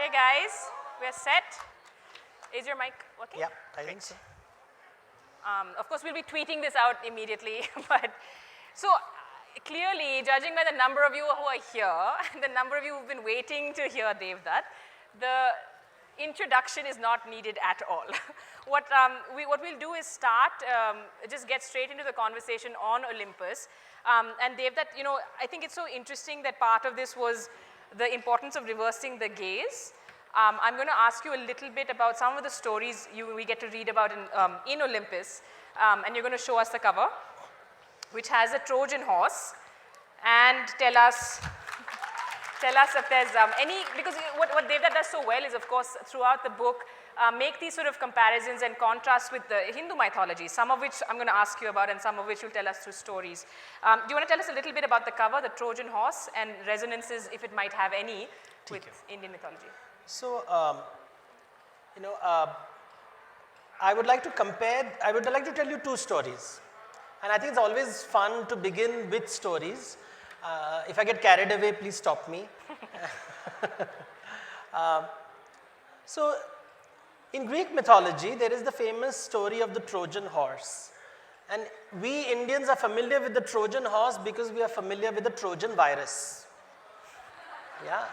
Okay, guys, we're set. Is your mic working? Yeah, I think so. Of course, we'll be tweeting this out immediately. But so clearly, judging by the number of you who are here and the number of you who've been waiting to hear Devdutt, the introduction is not needed at all. What we'll do is start, just get straight into the conversation on Olympus. And Devdutt, you know, I think it's so interesting that part of this was the importance of reversing the gaze. I'm going to ask you a little bit about some of the stories we get to read about in Olympus, and you're going to show us the cover, which has a Trojan horse, and tell us if there's any, because what Devdutt does so well is, of course, throughout the book, make these sort of comparisons and contrasts with the Hindu mythology, some of which I'm going to ask you about and some of which you'll tell us through stories. Do you want to tell us a little bit about the cover, the Trojan horse, and resonances, if it might have any, with Indian mythology? So, I would like to tell you two stories. And I think it's always fun to begin with stories. If I get carried away, please stop me. So, in Greek mythology, there is the famous story of the Trojan horse. And we Indians are familiar with the Trojan horse because we are familiar with the Trojan virus. Yeah.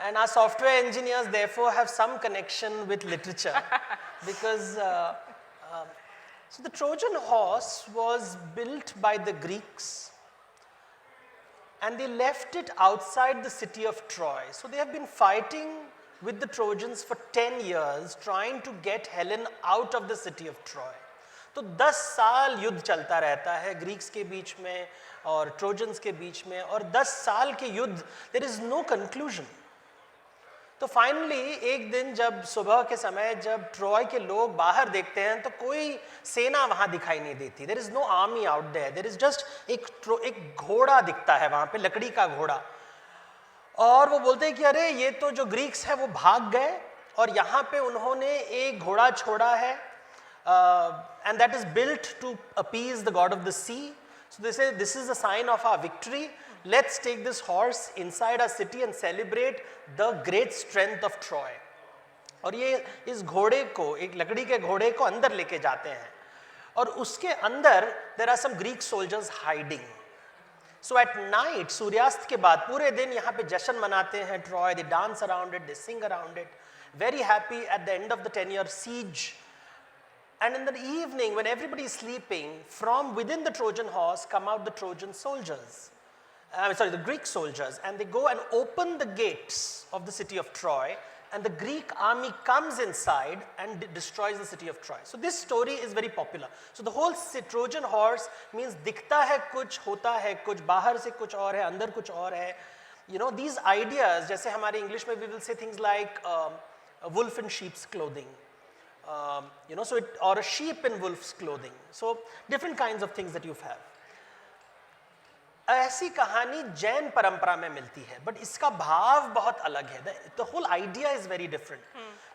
And our software engineers therefore have some connection with literature because so the Trojan horse was built by the Greeks and they left it outside the city of Troy. So they have been fighting with the Trojans for 10 years trying to get Helen out of the city of Troy. तो 10 साल युद्ध चलता रहता है Greeks के बीच में और trojans के बीच में और 10 साल के युद्ध there is no conclusion. तो फाइनली एक दिन जब सुबह के समय जब ट्रॉय के लोग बाहर देखते हैं तो कोई सेना वहां दिखाई नहीं देती. There is no army out there. There is just एक घोड़ा दिखता है वहां पे, लकड़ी का घोड़ा. और वो बोलते हैं कि अरे ये तो जो ग्रीक्स है वो भाग गए और यहाँ पे उन्होंने एक घोड़ा छोड़ा है and that is built to appease the god of the sea. So this is the sign of our victory. Let's take this horse inside our city and celebrate the great strength of Troy. और ये इस घोड़े को, एक लकड़ी के घोड़े को अंदर लेके जाते हैं और उसके अंदर there are some Greek soldiers hiding. So at night, सूर्यास्त के बाद पूरे दिन यहाँ पे जश्न मनाते हैं Troy. They dance around it, they sing around it, very happy at the end of the 10-year siege. And in the evening, when everybody is sleeping, from within the Trojan horse come out the Trojan soldiers. The Greek soldiers, and they go and open the gates of the city of Troy, and the Greek army comes inside and destroys the city of Troy. So this story is very popular. So the whole Trojan horse means दिखता है कुछ, होता है कुछ, बाहर से कुछ और है, अंदर कुछ और है. You know, these ideas, जैसे हमारे English में we will say things like a wolf in sheep's clothing. Or a sheep in wolf's clothing. So different kinds of things that you have. ऐसी कहानी जैन परंपरा में मिलती है बट इसका भाव बहुत अलग है. The whole idea is very different.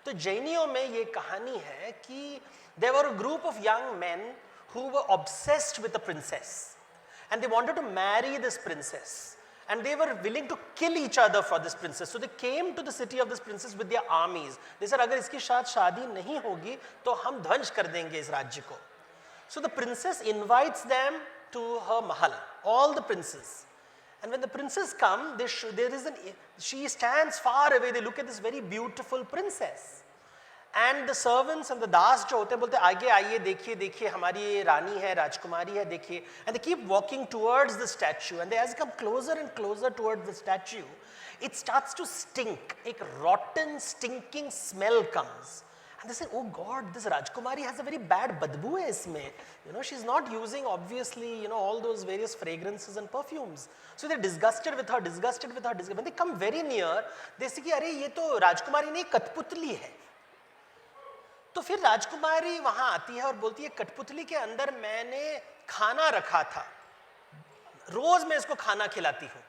तो जैनियों में ये कहानी है कि there were a group of young men who were obsessed with a princess and they wanted to marry this princess and they were willing to kill each other for this princess. So they came to the city of this princess with their armies. They said अगर इसकी शादी नहीं होगी तो हम ध्वंस कर देंगे इस राज्य को. So the princess invites them to her mahal, all the princes. And when the princes come, she stands far away. They look at this very beautiful princess. And the servants and the das जो होते हैं बोलते आगे आइए, देखिए हमारी ये रानी है, राजकुमारी है, देखिए. And they keep walking towards the statue. And as they come closer and closer towards the statue, it starts to stink. एक rotten, stinking smell comes. And they say, oh God, this Rajkumari has a very bad badbu hai isme. You know, she's not using obviously, all those various fragrances and perfumes. So they're disgusted with her. When they come very near, they say, अरे ये तो राजकुमारी नहीं कठपुतली है. तो फिर राजकुमारी वहां आती है और बोलती है कठपुतली के अंदर मैंने खाना रखा था. रोज मैं इसको खाना खिलाती हूँ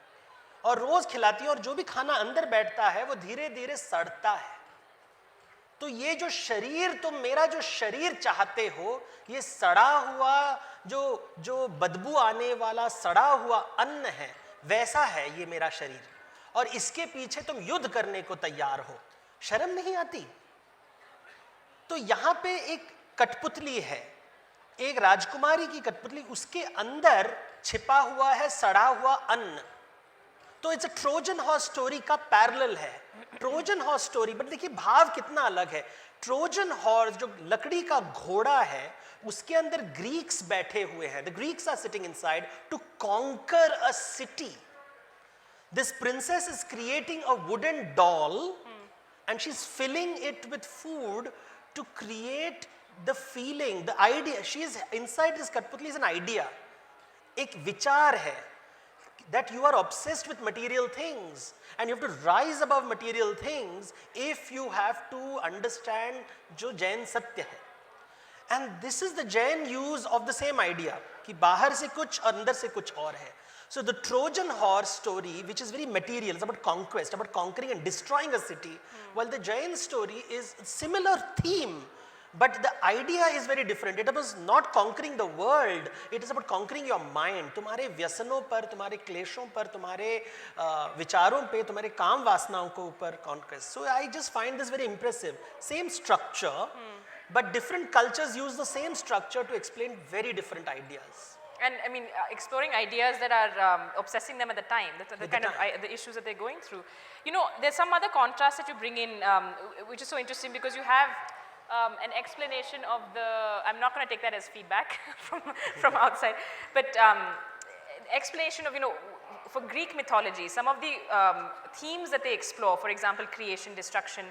और रोज खिलाती हूँ और जो भी खाना अंदर बैठता है वो धीरे धीरे सड़ता है. तो ये जो शरीर तुम मेरा जो शरीर चाहते हो ये सड़ा हुआ जो बदबू आने वाला सड़ा हुआ अन्न है वैसा है ये मेरा शरीर और इसके पीछे तुम युद्ध करने को तैयार हो. शर्म नहीं आती? तो यहां पे एक कठपुतली है, एक राजकुमारी की कठपुतली, उसके अंदर छिपा हुआ है सड़ा हुआ अन्न। तो it's a Trojan horse story का पैरेलल है, ट्रोजन हॉर्स स्टोरी। बट देखिए भाव कितना अलग है। ट्रोजन हॉर्स जो लकड़ी का घोड़ा है, उसके अंदर ग्रीक्स बैठे हुए हैं। The Greeks are sitting inside to conquer a city. This princess is creating a wooden doll and she's filling it with food to create the feeling, the idea. She is inside this Kathputli is an idea. एक विचार है that you are obsessed with material things and you have to rise above material things if you have to understand जो जैन सत्य है. And this is the Jain use of the same idea कि बाहर से कुछ और अंदर से कुछ और है. So the Trojan horse story, which is very material, it's about conquest, about conquering and destroying a city, while the Jain story is similar theme, but the idea is very different. It was not conquering the world, it is about conquering your mind. तुम्हारे व्यसनों पर, तुम्हारे क्लेशों पर, तुम्हारे विचारों पे, तुम्हारे काम वासनाओं को ऊपर conquest. So I just find this very impressive. Same structure, but different cultures use the same structure to explain very different ideas. And I mean, exploring ideas that are obsessing them at the time, the kind of the issues that they're going through. You know, there's some other contrast that you bring in, which is so interesting because you have an explanation of the, I'm not going to take that as feedback from outside, but explanation of, you know, for Greek mythology, some of the themes that they explore, for example, creation, destruction,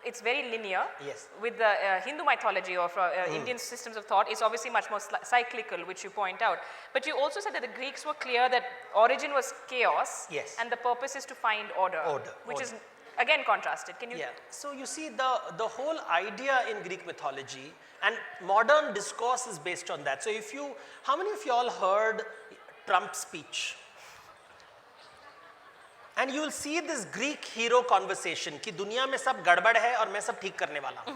it's very linear. Yes. With the Hindu mythology or Indian systems of thought, it's obviously much more cyclical, which you point out. But you also said that the Greeks were clear that origin was chaos, yes, and the purpose is to find order, which is again contrasted. Can you? Yeah. So you see, the whole idea in Greek mythology and modern discourse is based on that. So if you, how many of you all heard Trump's speech? And you will see this Greek hero conversation कि दुनिया में सब गड़बड़ है और मैं सब ठीक करने वाला हूं.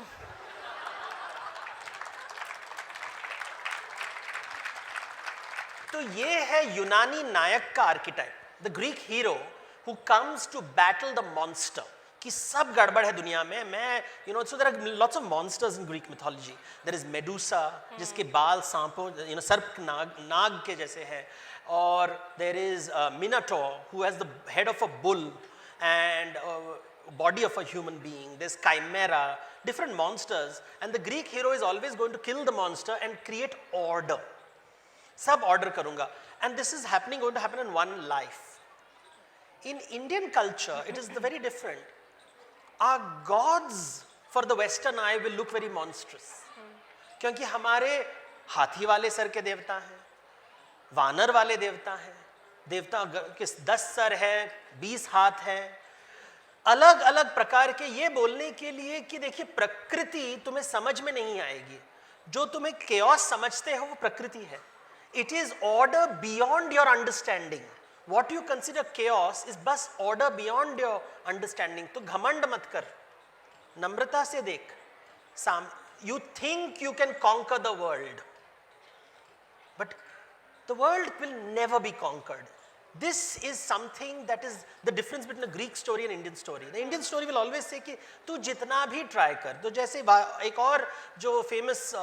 तो ये है यूनानी नायक का archetype, the Greek hero who comes to battle the monster. कि सब गड़बड़ है दुनिया में, मैं, you know, so there are lots of monsters in Greek mythology. There is Medusa, जिसके बाल सांपों, you know, सर्प नाग के जैसे हैं. Or there is Minotaur, who has the head of a bull and body of a human being. There's Chimera, different monsters, and the Greek hero is always going to kill the monster and create order. Sab order karunga, and this is going to happen in one life. In Indian culture, it is very different. Our gods for the Western eye will look very monstrous, क्योंकि हमारे हाथी वाले sir के देवता हैं, वानर वाले देवता हैं, देवता के 10 सर हैं, 20 हाथ हैं, अलग अलग प्रकार के, ये बोलने के लिए कि देखिए प्रकृति तुम्हें समझ में नहीं आएगी, जो तुम्हें chaos समझते हो वो प्रकृति है. It is order beyond your understanding. What you consider chaos is बस order beyond your understanding. तो घमंड मत कर, नम्रता से देख. You think you can conquer the world, but the world will never be conquered. This is something that is the difference between a Greek story and Indian story. The Indian story will always say कि तू जितना भी try कर. तो जैसे एक और जो famous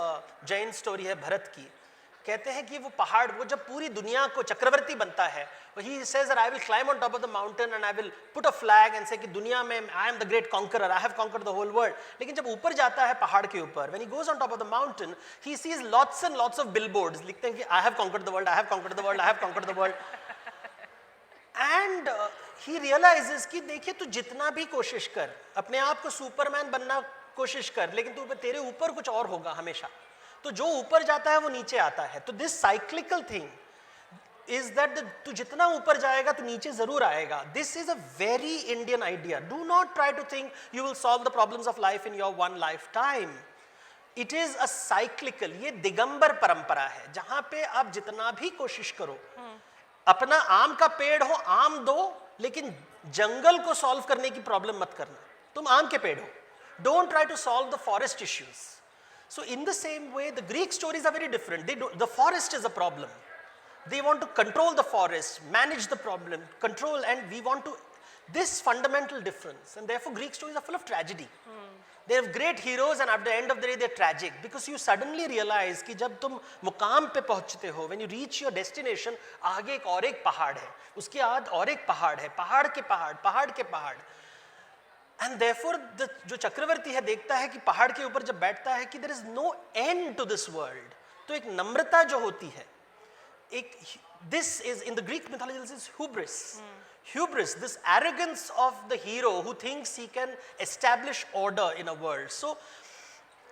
जैन story है भरत की, कहते हैं कि वो पहाड़, वो जब पूरी दुनिया को चक्रवर्ती बनता है, he says that I will climb on top of the mountain and I will put a flag and say कि दुनिया में I am the great conqueror, I have conquered the whole world. लेकिन जब ऊपर जाता है पहाड़ के ऊपर, when he goes on top of the mountain, he sees lots and lots of billboards लिखते हैं कि I have conquered the world, I have conquered the world, I have conquered the world. And he realizes कि देखिए तू जितना भी कोशिश कर, अपने आप को सुपरमैन बनना कोशिश कर, लेकिन तू तेरे ऊपर कुछ और होगा हमेशा. तो जो ऊपर जाता है वो नीचे आता है. तो this cyclical thing is that तू जितना ऊपर जाएगा तो नीचे जरूर आएगा. This is a very Indian idea. Do not try to think you will solve the problems of life in your one lifetime. It is a cyclical, ये दिगंबर परंपरा है जहां पे आप जितना भी कोशिश करो, अपना आम का पेड़ हो आम दो, लेकिन जंगल को सॉल्व करने की प्रॉब्लम मत करना. तुम आम के पेड़ हो. Don't try to solve the forest issues. So in the same way, the Greek stories are very different. The forest is a problem. They want to control the forest, manage the problem, control, and we want to This fundamental difference, and therefore Greek stories are full of tragedy. They have great heroes and at the end of the day they're tragic because you suddenly realize कि जब तुम मुकाम पे पहुंचते हो, when you reach your destination, आगे एक और एक पहाड़ है, उसके बाद और एक पहाड़ है, पहाड़ के पहाड़, पहाड़ के पहाड़. And therefore जो चक्रवर्ती है देखता है कि पहाड़ के ऊपर जब बैठता है कि there is no end to this world. तो एक नम्रता जो होती है, एक this is in the Greek mythology this is hubris. Hubris, this arrogance of the hero who thinks he can establish order in a world. So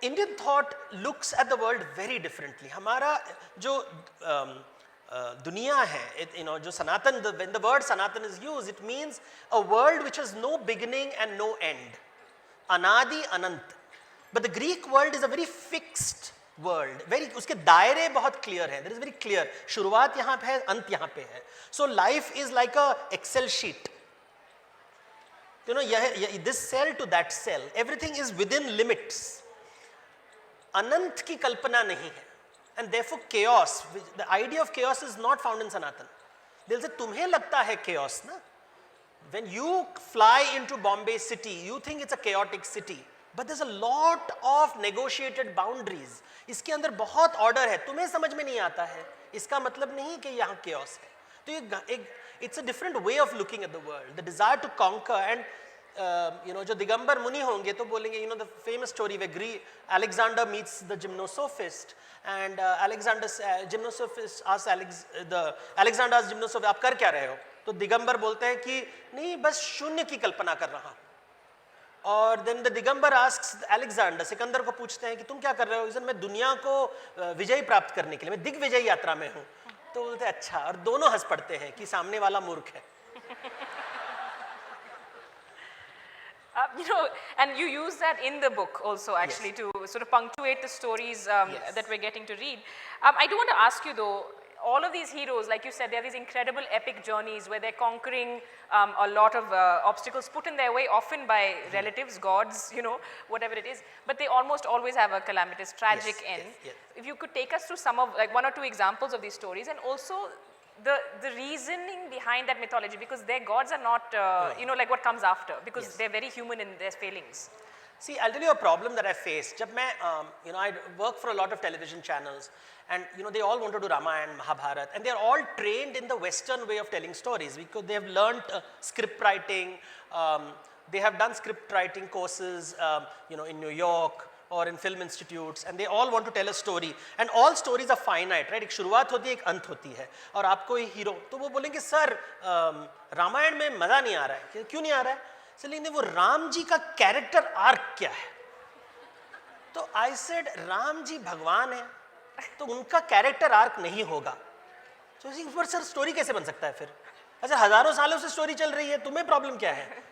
Indian thought looks at the world very differently. हमारा जो दुनिया है, जो Sanatan, when the word Sanatan is used, it means a world which has no beginning and no end. Anadi Anant. But the Greek world is a very fixed world. उसके दायरे बहुत clear हैं. There is very clear. शुरुआत यहाँ पे है, अंत यहाँ पे है. So life is like a Excel sheet. This cell to that cell. Everything is within limits. अनंत की कल्पना नहीं है. And therefore chaos, the idea of chaos is not found in Sanatan. They'll say, तुम्हें लगता है chaos ना? When you fly into Bombay city, you think it's a chaotic city. But there's a lot of negotiated boundaries. इसके अंदर बहुत order है, तुम्हें समझ में नहीं आता है. इसका मतलब नहीं कि यहाँ chaos है. तो it's a different way of looking at the world. The desire to conquer and जो दिगंबर मुनि होंगे तो बोलेंगे, the famous story where Alexander meets the gymnosophist and Alexander asks gymnosophist, आप कर क्या रहे हो? तो दिगंबर बोलते हैं कि नहीं बस शून्य की कल्पना कर रहा हूँ. और then the Digambar asks Alexander, Sikandar को पूछते हैं कि तुम क्या कर रहे हो? मैं दुनिया को विजय प्राप्त करने के लिए, मैं दिग्विजय यात्रा में हूँ. तो बोलते हैं अच्छा, और दोनों हंस पड़ते हैं कि सामने वाला मूर्ख है. And you use that in the book also actually, yes, to sort of punctuate the stories yes, that we're getting to read. I do want to ask you though, all of these heroes, like you said, they have these incredible epic journeys where they're conquering a lot of obstacles put in their way, often by relatives, gods, whatever it is, but they almost always have a calamitous, tragic yes, end. Yes, yes. If you could take us through some of, like 1 or 2 examples of these stories, and also the reasoning behind that mythology, because their gods are not, like what comes after, because yes, they're very human in their failings. See, I'll tell you a problem that I faced. जब मैं, I work for a lot of television channels, and they all want to do Ramayana, Mahabharata, and they're all trained in the Western way of telling stories because they have learnt script writing. They have done script writing courses, in New York or in film institutes, and they all want to tell a story. And all stories are finite, right? एक शुरुआत होती है, एक अंत होती है. और आपको ये हीरो, तो वो बोलेंगे सर रामायण में मजा नहीं आ रहा है. क्यों नहीं आ रहा है? इसलिए वो राम जी का कैरेक्टर आर्क क्या है? तो आई सेड राम जी भगवान है, तो उनका कैरेक्टर आर्क नहीं होगा. तो इसी पर सर स्टोरी कैसे बन सकता है फिर? अच्छा, हजारों सालों से स्टोरी चल रही है, तुम्हें प्रॉब्लम क्या है?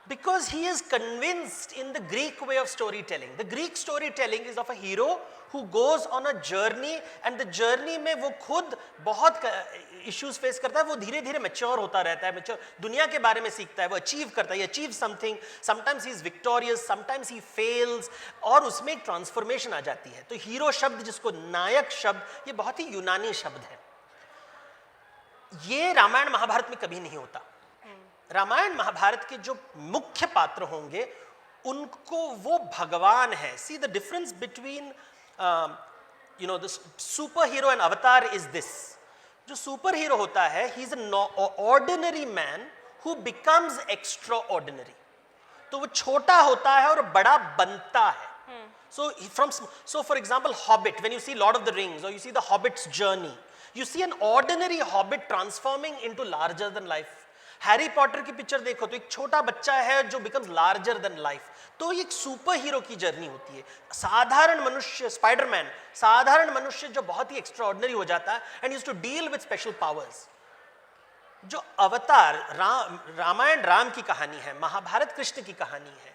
Because he is convinced in the Greek way of storytelling. The Greek storytelling is of a hero who goes on a journey, and the journey में वो खुद बहुत issues face करता है. वो धीरे धीरे mature होता रहता है, mature दुनिया के बारे में सीखता है, वो achieve करता है, achieve something. Sometimes he is victorious, sometimes he fails, और उसमें एक transformation आ जाती है. तो hero शब्द, जिसको नायक शब्द, ये बहुत ही यूनानी शब्द है. ये रामायण महाभारत में कभी नहीं होता. रामायण महाभारत के जो मुख्य पात्र होंगे उनको वो भगवान है. See, the difference between the super hero and avatar is this. जो सुपर हीरो होता है, he is an ordinary man who becomes extraordinary. तो वो छोटा होता है और बड़ा बनता है. So for example, Hobbit, when you see Lord of the Rings or you see the Hobbit's journey, you see an ordinary Hobbit transforming into larger than life. Harry Potter की पिक्चर देखो तो एक छोटा बच्चा है जो बिकम्स लार्जर देन लाइफ. तो एक सुपर हीरो की जर्नी होती है. साधारण मनुष्य, स्पाइडरमैन, साधारण मनुष्य जो बहुत ही एक्स्ट्राऑर्डिनरी हो जाता है and used to deal with special powers. जो अवतार रामायण राम की कहानी है, महाभारत कृष्ण की कहानी है,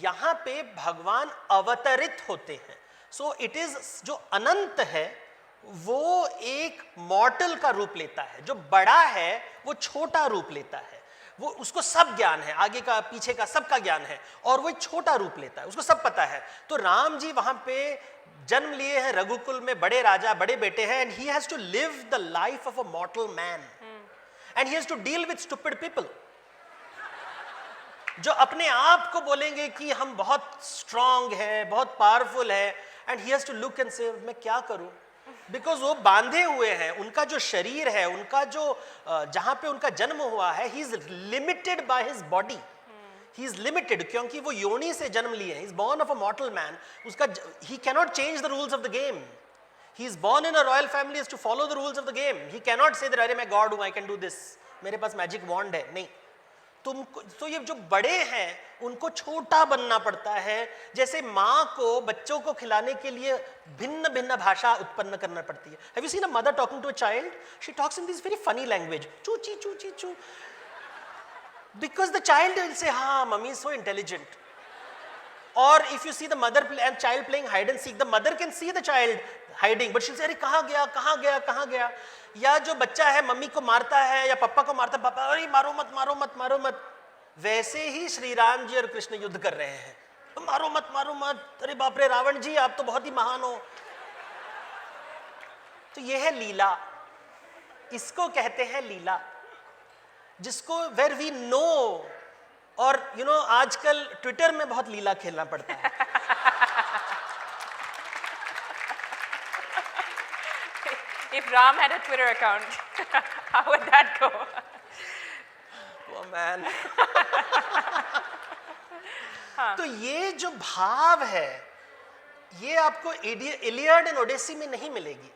यहाँ पे भगवान अवतरित होते हैं. सो इट इज, जो अनंत है वो एक मॉर्टल का रूप लेता है, जो बड़ा है वो छोटा रूप लेता है. वो उसको सब ज्ञान है, आगे का पीछे का सबका ज्ञान है, और वो एक छोटा रूप लेता है, उसको सब पता है. तो राम जी वहां पे जन्म लिए हैं, रघुकुल में बड़े राजा, बड़े बेटे हैं, and he has to live the life of a mortal man, and he has to deal with stupid people. जो अपने आप को बोलेंगे कि हम बहुत स्ट्रांग है, बहुत पावरफुल है, and he has to look and से मैं क्या करूं, बिकॉज वो बांधे हुए हैं, उनका जो शरीर है, उनका जो जहां पे उनका जन्म हुआ है, he is limited by his body, he is limited, क्योंकि वो योनि से जन्म लिए, he is born of a mortal man, उसका he cannot change the rules of the game. He is born in a royal family is to follow the rules of the game. He cannot say that अरे मैं God हूँ, I can do this, मेरे पास magic wand है, नहीं. तुमको तो ये जो बड़े हैं उनको छोटा बनना पड़ता है, जैसे माँ को बच्चों को खिलाने के लिए भिन्न भिन्न भाषा उत्पन्न करना पड़ती है. Have you seen a mother talking to a child? She talks in this very funny language, choo chee choo chee choo, because the child will say, हाँ mummy is so intelligent. Or if you see the mother and child playing hide and seek, the mother can see the child hiding, but she'll say, अरे कहाँ गया कहाँ गया कहाँ गया. या जो बच्चा है मम्मी को मारता है या पापा को मारता है, पापा अरे मारो मत मारो मत मारो मत. वैसे ही श्री राम जी और कृष्ण युद्ध कर रहे हैं, मारो मत, अरे बाप रे रावण जी आप तो बहुत ही महान हो. तो ये है लीला, इसको कहते हैं लीला, जिसको वेर वी नो. और यू नो आजकल ट्विटर में बहुत लीला खेलना पड़ता है. If Ram had a Twitter account, how would that go? Oh man. तो ये जो भाव है, ये आपको इलियड एंड ओडेसी में नहीं मिलेगी.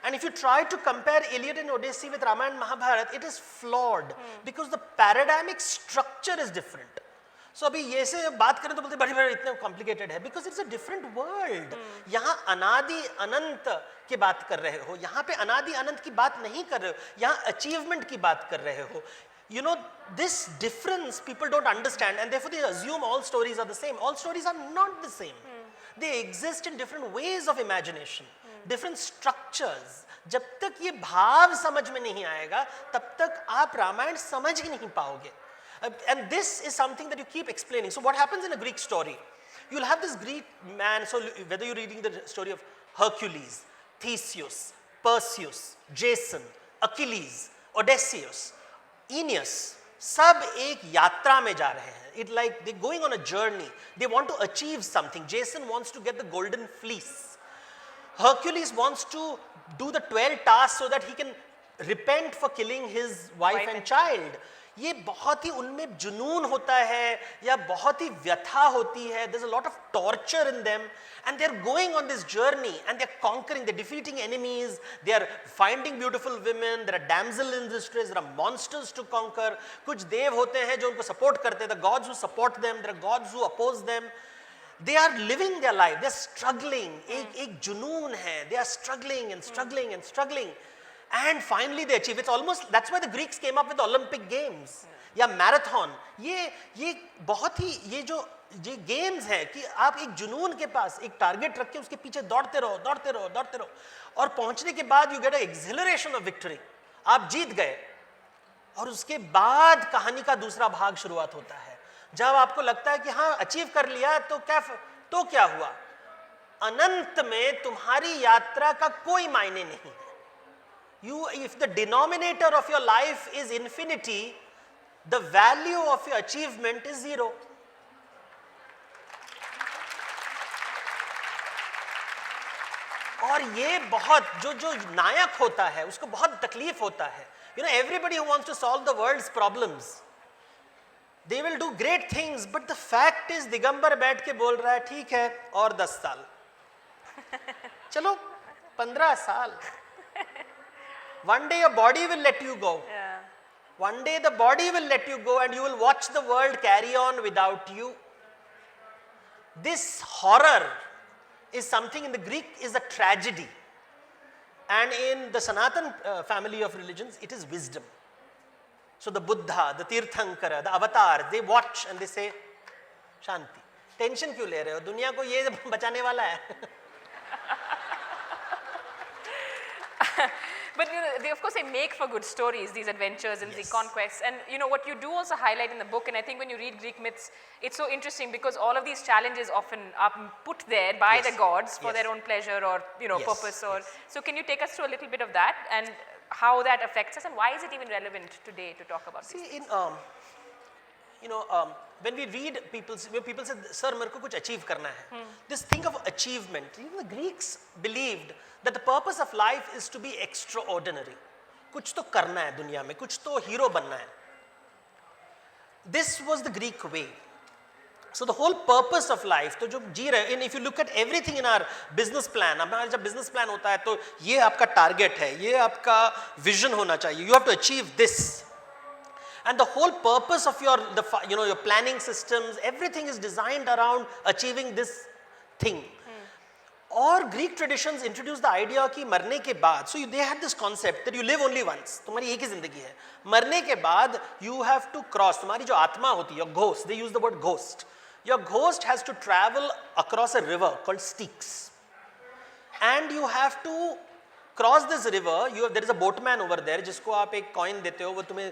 And if you try to compare Iliad and Odyssey with Ramayana and Mahabharata, it is flawed because the paradigmic structure is different. So अभी ये से बात करें तो बोलते बड़ी बड़ी इतने complicated है, because it's a different world. यहाँ अनादि अनंत की बात कर रहे हो, यहाँ पे अनादि अनंत की बात नहीं कर रहे हो, यहाँ achievement की बात कर रहे हो. You know, this difference people don't understand, and therefore they assume all stories are the same. All stories are not the same. They exist in different ways of imagination, different structures. जब तक ये भाव समझ में नहीं आएगा तब तक आप रामायण समझ ही नहीं पाओगे. And this is something that you keep explaining. So what happens in a Greek story? You'll have this Greek man, so whether you're reading the story of Hercules, Theseus, Perseus, Jason, Achilles, Odysseus, Aeneas, सब एक यात्रा में जा रहे हैं. It like they're going on a journey. They want to achieve something. Jason wants to get the golden fleece. Hercules wants to do the 12 tasks so that he can repent for killing his wife and child. ये बहुत ही उनमें जुनून होता है या बहुत ही व्यथा होती है. There's a lot of torture in them, and they're going on this journey and they're conquering, they're defeating enemies, they are finding beautiful women, there are damsels in distress, there are monsters to conquer. कुछ देव होते हैं जो उनको support करते हैं, the gods who support them, there are gods who oppose them. They are living their life, they're struggling. एक जुनून है, they are struggling and struggling and struggling. And finally they achieve. It's almost, that's why the Greeks came up with the Olympic Games या marathon. ये बहुत ही ये जो ये games है कि आप एक जुनून के पास एक टारगेट रख के उसके पीछे दौड़ते रहो और पहुंचने के बाद you get a acceleration of victory. आप जीत गए और उसके बाद कहानी का दूसरा भाग शुरुआत होता है, जब आपको लगता है कि हाँ अचीव कर लिया तो क्या हुआ. अनंत में तुम्हारी यात्रा का कोई मायने नहीं है. If the denominator of your life is infinity, the value of your achievement is 0. और ये बहुत जो नायक होता है उसको बहुत तकलीफ होता है. You know, everybody who wants to solve the world's problems, they will do great things, but the fact is Digambar बैठ के बोल रहा है ठीक है और 10 साल, चलो 15 साल. One day your body will let you go. Yeah. One day the body will let you go and you will watch the world carry on without you. This horror is something in the Greek is a tragedy. And in the Sanatan family of religions, it is wisdom. So the Buddha, the Tirthankara, the Avatar, they watch and they say, Shanti. Tension क्यों ले रहे हो? दुनिया को ये बचाने वाला है. But you know, they of course they make for good stories, these adventures and the conquests. And you know what you do also highlight in the book, and I think when you read Greek myths, it's so interesting because all of these challenges often are put there by the gods for their own pleasure or purpose. Or so, can you take us through a little bit of that and how that affects us, and why is it even relevant today to talk about this? See, when we read when people say, sir, मेरे को कुछ achieve करना है, this thing of achievement, you know, the Greeks believed that the purpose of life is to be extraordinary. कुछ तो करना है दुनिया में, कुछ तो हीरो बनना है. This was the Greek way. So the whole purpose of life, तो जो जी रहे, and if you look at everything in our business plan, हमारा जब business plan होता है तो ये आपका target है, ये आपका vision होना चाहिए, you have to achieve this. And the whole purpose of your planning systems, everything is designed around achieving this thing. Or Greek traditions introduced the idea कि मरने के बाद, so they had this concept that you live only once, तुम्हारी एक ही जिंदगी है. मरने के बाद you have to cross, तुम्हारी जो आत्मा होती है, your ghost, they use the word ghost. Your ghost has to travel across a river called Styx. And you have to cross this river. There is a boatman over there जिसको आप एक coin देते हो, वो तुम्हें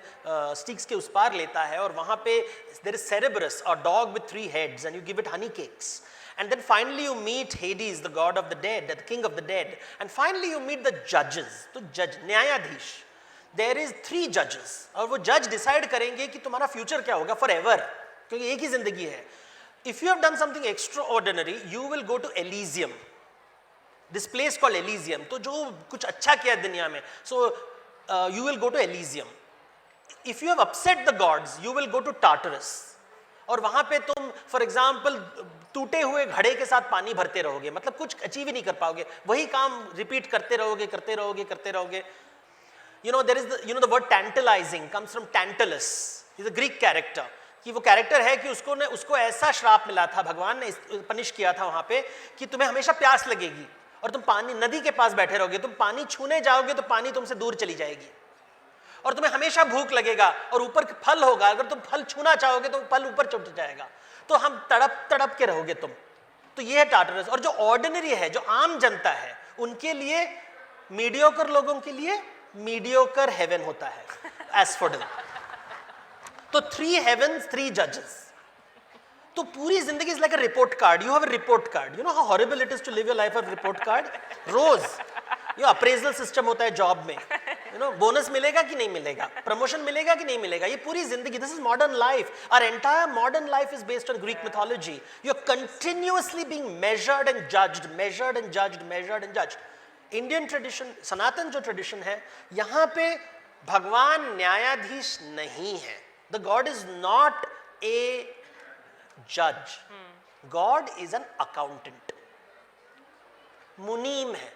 Styx के उस पार लेता है, और वहाँ पे there is Cerberus, a dog with 3 heads, and you give it honey cakes. And then finally you meet Hades, the god of the dead, the king of the dead. And finally you meet the judges, तो judge, न्यायाधीश. There is 3 judges, और वो judge decide करेंगे कि तुम्हारा future क्या होगा forever, क्योंकि एक ही जिंदगी है. If you have done something extraordinary, you will go to Elysium. This place called Elysium. तो जो कुछ अच्छा किया दुनिया में, so you will go to Elysium. If you have upset the gods, you will go to Tartarus. और वहाँ पे तुम, for example, टूटे हुए घड़े के साथ पानी भरते रहोगे, मतलब कुछ अचीव ही नहीं कर पाओगे, वही काम रिपीट करते रहोगे, करते रहोगे, करते रहोगे. You know, there is the word tantalizing comes from Tantalus. He's a Greek character. कि वो कैरेक्टर है कि उसको ऐसा श्राप मिला था, भगवान ने पनिश किया था वहां पे, कि तुम्हें हमेशा प्यास लगेगी और तुम पानी नदी के पास बैठे रहोगे, तुम पानी छूने जाओगे तो पानी तुमसे दूर चली जाएगी, और तुम्हें हमेशा भूख लगेगा, और ऊपर फल होगा, अगर तुम फल छूना चाहोगे तो फल ऊपर चढ़ जाएगा, तो हम तड़प तड़प के रहोगे तुम. तो ये है टाटरस. और जो ऑर्डिनरी है, जो आम जनता है, उनके लिए, मीडियोकर लोगों के लिए मीडियोकर हेवन होता है, एस्फोडल. तो 3 heavens, 3 judges. तो पूरी जिंदगी is like a report card. You have a report card. You know how horrible it is to live your life of report card? रोज ये appraisal system होता है जॉब में. You know, bonus मिलेगा कि नहीं मिलेगा, promotion मिलेगा कि नहीं मिलेगा, ये पूरी जिंदगी. This is modern life. Our entire modern life is based on Greek mythology. You're continuously being measured and judged, measured and judged, measured and judged. Indian tradition, सनातन जो tradition है, यहाँ पे भगवान न्यायाधीश नहीं है. The God is not a judge. God is an accountant. मुनीम है.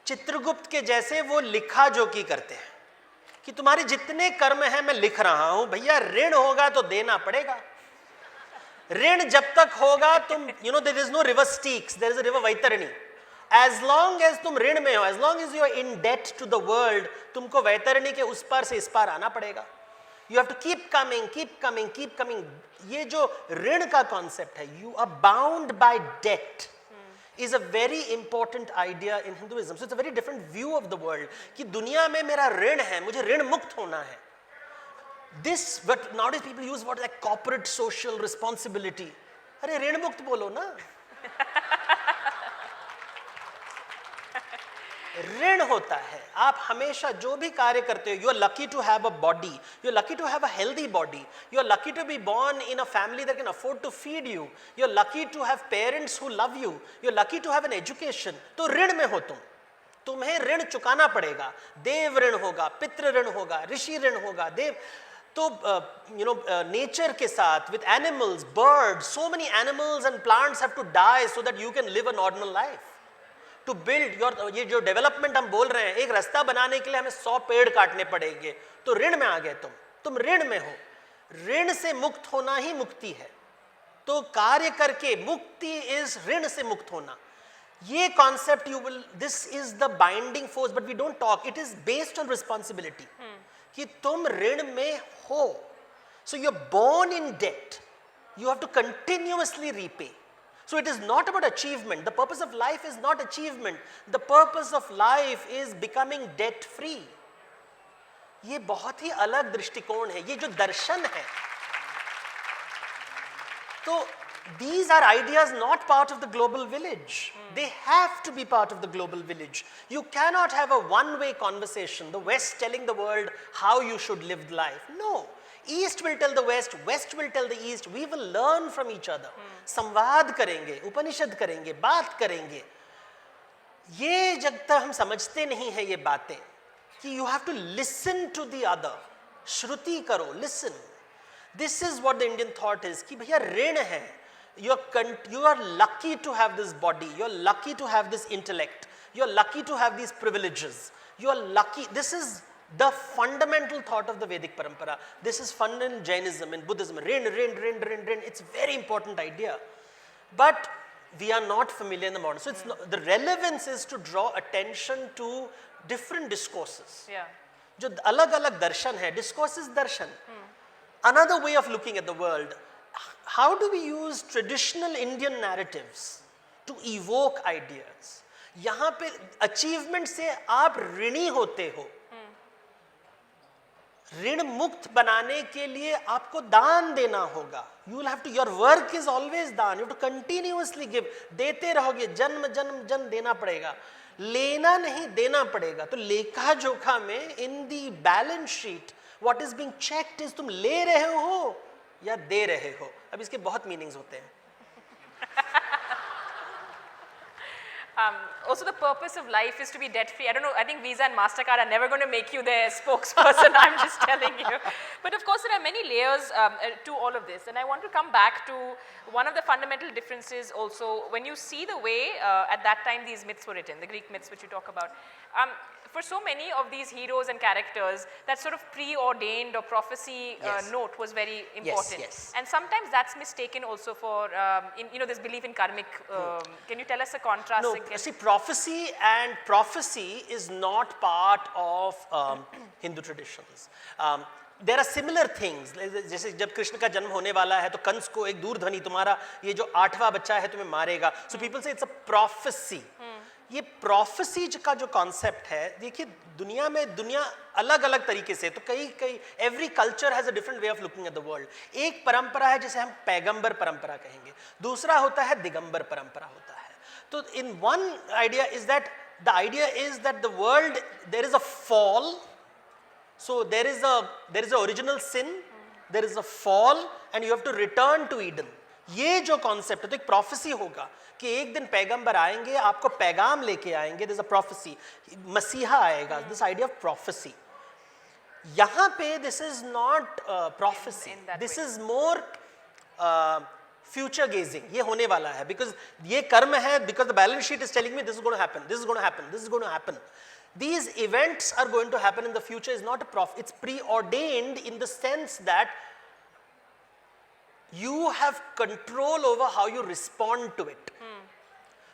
चित्रगुप्त के जैसे वो लिखा जोखी करते हैं कि तुम्हारे जितने कर्म हैं मैं लिख रहा हूं भैया, ऋण होगा तो देना पड़ेगा. ऋण जब तक होगा तुम, there is no river Styx, there is a river Vaitarani. As long as तुम ऋण में हो, as long as you are in debt to the world, तुमको वैतरणी के उस पार से इस पार आना पड़ेगा. You have to keep coming, keep coming, keep coming. ये जो ऋण का concept है, you are bound by debt, is a very important idea in Hinduism. So it's a very different view of the world. कि दुनिया में मेरा ऋण है, मुझे ऋण मुक्त होना है. This, but nowadays people use what like corporate social responsibility. अरे ऋण मुक्त बोलो ना. ऋण होता है. आप हमेशा जो भी कार्य करते हो, you are lucky to have a body, you are lucky to have a healthy body, you are lucky to be born in a family that can afford to feed you, you are lucky to have parents who love you, you are lucky to have an education. तो ऋण में हो तुम, तुम्हें ऋण चुकाना पड़ेगा. देव ऋण होगा, पितृ ऋण होगा, ऋषि ऋण होगा, देव. तो नेचर के साथ, with animals, birds, so many animals and plants have to die so that you can live a normal life. To build your, ये जो डेवलपमेंट हम बोल रहे हैं, एक रास्ता बनाने के लिए हमें 100 पेड़ काटने पड़ेंगे. तो ऋण में आ गए तुम ऋण में हो. ऋण से मुक्त होना ही मुक्ति है. तो कार्य करके मुक्ति इज ऋण से मुक्त होना. ये concept you will, this is the binding force, but we don't talk. It is based on responsibility कि तुम ऋण में हो. So you are born in debt, you have to continuously repay. So it is not about achievement. The purpose of life is not achievement. The purpose of life is becoming debt free. ये बहुत ही अलग दृष्टिकोण है, ये जो दर्शन है. तो these are ideas not part of the global village. They have to be part of the global village. You cannot have a one-way conversation, the West telling the world how you should live life. No. East will tell the west, west will tell the east, we will learn from each other, संवाद करेंगे, उपनिषद करेंगे, बात करेंगे। ये जब तक हम समझते नहीं है ये बातें कि you have to listen to the other, श्रुति करो, listen. This is what the Indian thought is कि भैया ऋण है, you are lucky to have this body, you are lucky to have this intellect, you are lucky to have these privileges, you are lucky. This is the fundamental thought of the Vedic parampara. This is found in Jainism, in Buddhism. Rin, it's a very important idea, but we are not familiar in the modern. So it's not, the relevance is to draw attention to different discourses. Yeah. जो अलग अलग दर्शन है, discourse is darshan. Another way of looking at the world. How do we use traditional Indian narratives to evoke ideas? यहाँ पे achievement से आप ऋणी होते हो, ऋण मुक्त बनाने के लिए आपको दान देना होगा। You will have to, your work is always दान, you have to continuously give, देते रहोगे, जन्म जन्म जन्म देना पड़ेगा, लेना नहीं देना पड़ेगा। तो लेखा जोखा में in the balance sheet what is being checked is तुम ले रहे हो या दे रहे हो। अब इसके बहुत मीनिंग्स होते हैं। Also, the purpose of life is to be debt free. I don't know, I think Visa and MasterCard are never going to make you their spokesperson, I'm just telling you. But of course, there are many layers to all of this. And I want to come back to one of the fundamental differences also, when you see the way at that time these myths were written, the Greek myths which you talk about. For so many of these heroes and characters, that sort of preordained or prophecy note was very important. Yes. And sometimes that's mistaken also for, this belief in karmic. Can you tell us a contrast? No, see, prophecy is not part of Hindu traditions. There are similar things. जैसे जब कृष्ण का जन्म होने वाला है तो कंस को एक दूरध्वनि, तुम्हारा ये जो 8वां बच्चा है तुम्हें मारेगा. So people say it's a prophecy. ये prophecy का जो concept है, देखिए दुनिया अलग अलग तरीके से, तो कई every culture has a different way of looking at the world. एक परंपरा है जिसे हम पैगंबर परंपरा कहेंगे, दूसरा होता है दिगंबर परंपरा होता है. तो in one idea is that the idea is that the world, there is a fall. So there is a original sin, there is a fall, and you have to return to Eden. ये जो concept है, तो एक prophecy होगा कि एक दिन पैगंबर आएंगे, आपको पैगाम लेके आएंगे. There is a prophecy. मसीहा आएगा. This idea of prophecy. यहाँ पे this is not prophecy. This is more future gazing. ये होने वाला है because ये कर्म है, because the balance sheet is telling me this is going to happen, this is going to happen, this is going to happen. These events are going to happen in the future is not a prophecy. It's preordained in the sense that you have control over how you respond to it.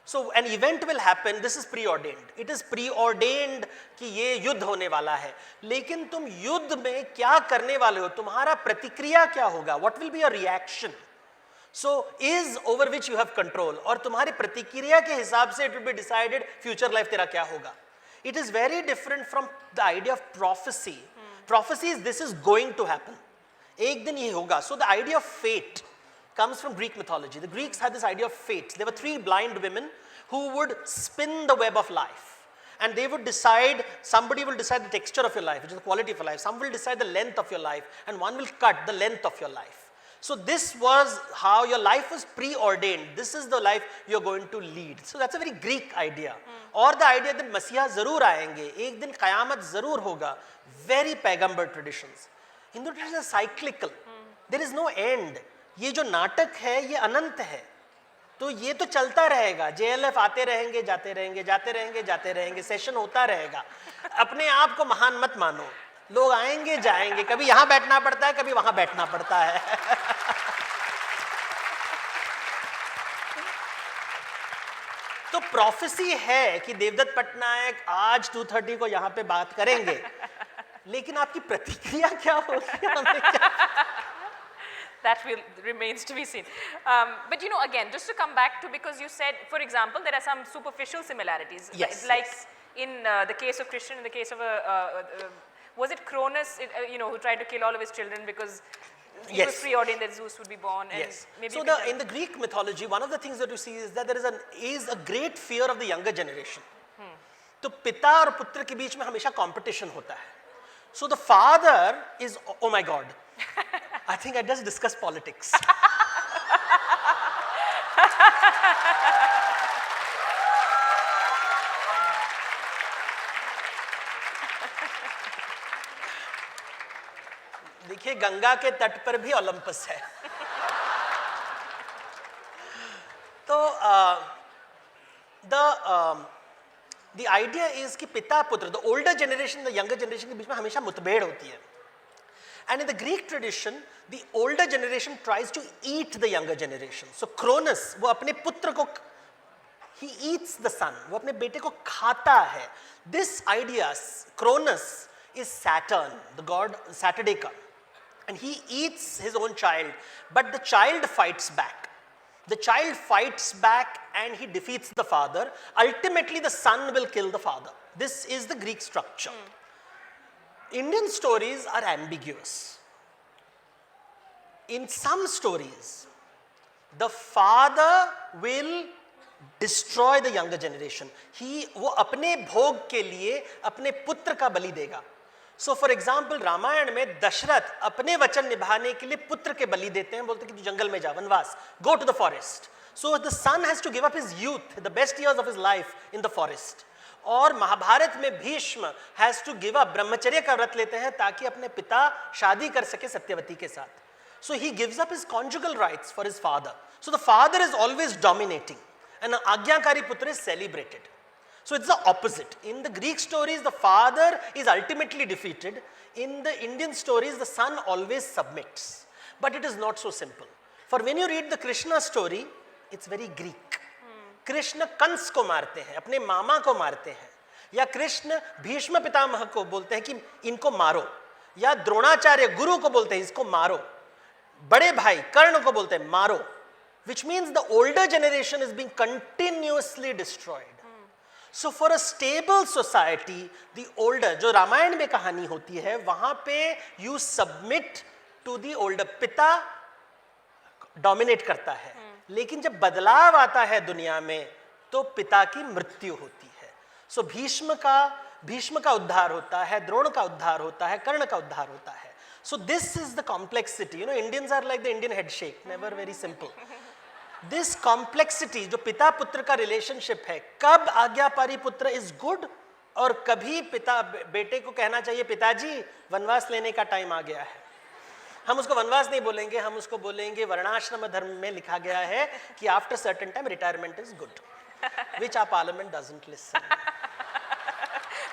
So an event will happen, this is preordained. It is preordained कि ये युद्ध होने वाला है. लेकिन तुम युद्ध में क्या करने वाले हो, तुम्हारा प्रतिक्रिया क्या होगा? What will be your reaction? So is over which you have control. और तुम्हारी प्रतिक्रिया के हिसाब से it will be decided future life तेरा क्या होगा. It is very different from the idea of prophecy. Prophecy is this is going to happen. एक दिन ये होगा. So the idea of fate comes from Greek mythology. The Greeks had this idea of fate. There were 3 blind women who would spin the web of life. And they would decide, somebody will decide the texture of your life, which is the quality of your life. Some will decide the length of your life. And one will cut the length of your life. So this was how your life was preordained. This is the life you're going to lead. So that's a very Greek idea. Or the idea that Masiha ज़रूर आएंगे, एक दिन क़यामत ज़रूर होगा. Very पैगंबर traditions. Hindu traditions are cyclical. There is no end. ये जो नाटक है ये अनंत है. तो ये तो चलता रहेगा. JLF आते रहेंगे, जाते रहेंगे, जाते रहेंगे, जाते रहेंगे. सेशन होता रहेगा. अपने आप को महान मत मानो. लोग आएंगे जाएंगे, कभी यहाँ बैठना पड़ता है, कभी वहाँ बैठना पड़ता है. तो प्रोफेसी है कि देवदत्त पटनायक आज 2:30 को यहाँ पे बात करेंगे, लेकिन आपकी प्रतिक्रिया क्या होगी हमें क्या? That remains to be seen. But again, just to come back to, because you said, for example, there are some superficial similarities. Yes. Like in the case of Christian, in the case of was it Cronus, who tried to kill all of his children because it was preordained that Zeus would be born? And yes. Maybe So in the Greek mythology, one of the things that you see is that there is a great fear of the younger generation. तो पिता और पुत्र के बीच में हमेशा competition होता है. So the father is, oh my God, I think I just discussed politics. देखिए गंगा के तट पर भी ओलंपस है. तो the idea is कि पिता पुत्र, the older generation, the younger generation के बीच में हमेशा मुठभेड़ होती है. And in the Greek tradition, the older generation tries to eat the younger generation. So Cronus, वो अपने पुत्र को, he eats the son, वो अपने बेटे को खाता है. This idea, Cronus, is Saturn, the god Saturday-ka. And he eats his own child, but the child fights back. The child fights back and he defeats the father. Ultimately, the son will kill the father. This is the Greek structure. Indian stories are ambiguous. In some stories, the father will destroy the younger generation. वो अपने भोग के लिए अपने पुत्र का बलि देगा. So for example, Ramayan में दशरथ अपने वचन निभाने के लिए पुत्र के बलि देते हैं, बोलते हैं कि तू जंगल में जा, वनवास, go to the forest. So the son has to give up his youth, the best years of his life in the forest. और महाभारत में Bhishma has to give up, ब्रह्मचर्य का व्रत लेते हैं ताकि अपने पिता शादी कर सके सत्यवती के साथ. So he gives up his conjugal rights for his father. So the father is always dominating and an आज्ञाकारी पुत्र is celebrated. So it's the opposite. In the Greek stories, the father is ultimately defeated. In the Indian stories, the son always submits. But it is not so simple. For when you read the Krishna story, it's very Greek. Krishna Kans को मारते हैं, अपने मामा को मारते हैं, या कृष्ण भीष्म पितामह को बोलते हैं कि इनको मारो, या द्रोणाचार्य गुरु को बोलते हैं इसको मारो, बड़े भाई कर्ण को बोलते हैं मारो, which means the older generation is being continuously destroyed. So for a stable society, the older, जो रामायण में कहानी होती है वहां पे you submit to the older. पिता डोमिनेट करता है, लेकिन जब बदलाव आता है दुनिया में तो पिता की मृत्यु होती है. सो भीष्म का उद्धार होता है, द्रोण का उद्धार होता है, कर्ण का उद्धार होता है. So this is the complexity. You know, Indians are like the Indian headshake, never very simple. This complexity जो पिता पुत्र का रिलेशनशिप है, कब आज्ञाकारी पुत्र इज गुड और कभी पिता बेटे को कहना चाहिए पिताजी वनवास लेने का टाइम आ गया है. हम उसको वनवास नहीं बोलेंगे, हम उसको बोलेंगे वर्णाश्रम धर्म में लिखा गया है कि after certain time retirement is good, which our parliament doesn't listen.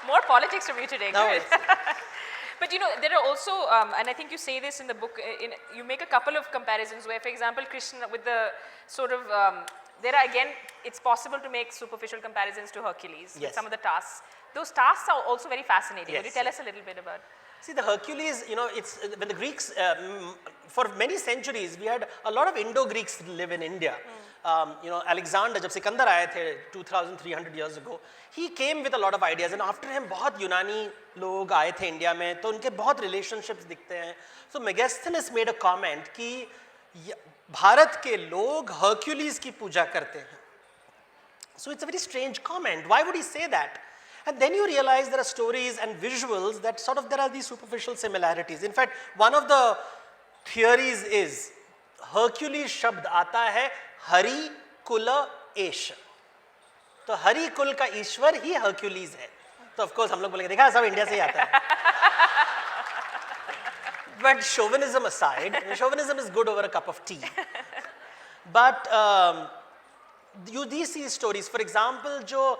More politics from you today. No, Good. But you know, there are also, and I think you say this in the book, you make a couple of comparisons where, for example, Krishna with the sort of, there are again, it's possible to make superficial comparisons to Hercules with some of the tasks. Those tasks are also very fascinating. Yes. Could you tell us a little bit about? See, the Hercules, you know, it's when the Greeks, for many centuries, we had a lot of Indo-Greeks live in India. You know, Alexander, जब सिकंदर आए थे 2,300 years ago, he came with a lot of ideas, and after him बहुत यूनानी लोग आए थे India में, तो उनके बहुत relationships दिखते हैं. So Megasthenes made a comment कि भारत के लोग Hercules की पूजा करते हैं. So it's a very strange comment. Why would he say that? And then you realize there are stories and visuals that sort of there are these superficial similarities. In fact, one of the theories is Hercules शब्द आता है हरि कुल एश. तो हरि कुल का ईश्वर ही Hercules है. तो of course हम लोग बोलेंगे देखा सब इंडिया से ही आता है. But chauvinism aside, chauvinism is good over a cup of tea. But these stories, for example, जो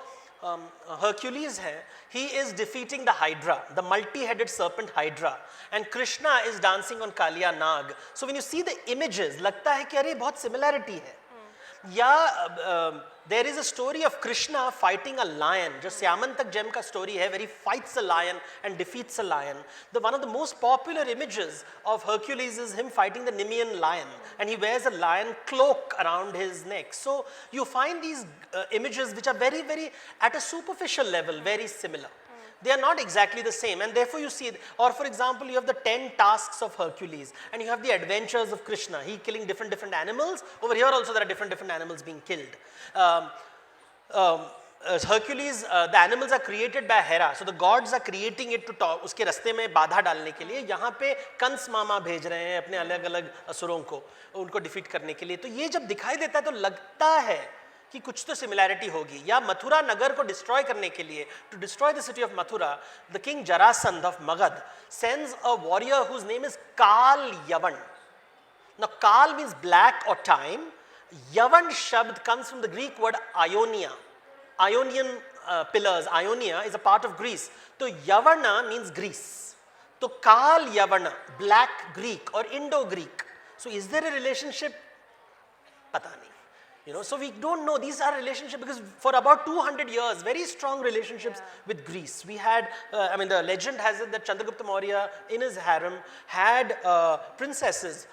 Hercules है, he is defeating the Hydra, the multi-headed serpent Hydra, and Krishna is dancing on Kaliya Nag. So when you see the images, लगता है कि अरे बहुत similarity है. या there is a story of Krishna fighting a lion, जो श्यामंतक GeM का story है, where he fights a lion and defeats a lion. One of the most popular images of Hercules is him fighting the Nemean lion, and he wears a lion cloak around his neck. So you find these images which are very, very, at a superficial level, very similar. They are not exactly the same, and therefore you see, or for example, you have the 10 tasks of Hercules, and you have the adventures of Krishna. He killing different animals. Over here also there are different animals being killed. Hercules, the animals are created by Hera, so the gods are creating it to talk, उसके रास्ते में बाधा डालने के लिए. यहाँ पे कंस मामा भेज रहे हैं अपने अलग अलग असुरों को उनको डिफीट करने के लिए. तो ये जब दिखाई देता है तो लगता है कि कुछ तो सिमिलैरिटी होगी. या मथुरा नगर को डिस्ट्रॉय करने के लिए, to destroy the city of Mathura, the king Jarasandha of Magadha sends a warrior whose name is Kalayavana. Now Kal means black or time. Yavan Shabd comes from the Greek word Ionia. Ionian pillars. Ionia is a part of Greece. So Yavana means Greece. So Kal Yavana, black Greek or Indo-Greek. So is there a relationship? Pata nahi. You know, so we don't know. These are relationships because for about 200 years, very strong relationships with Greece. We had, I mean, the legend has it that Chandragupta Maurya in his harem had princesses.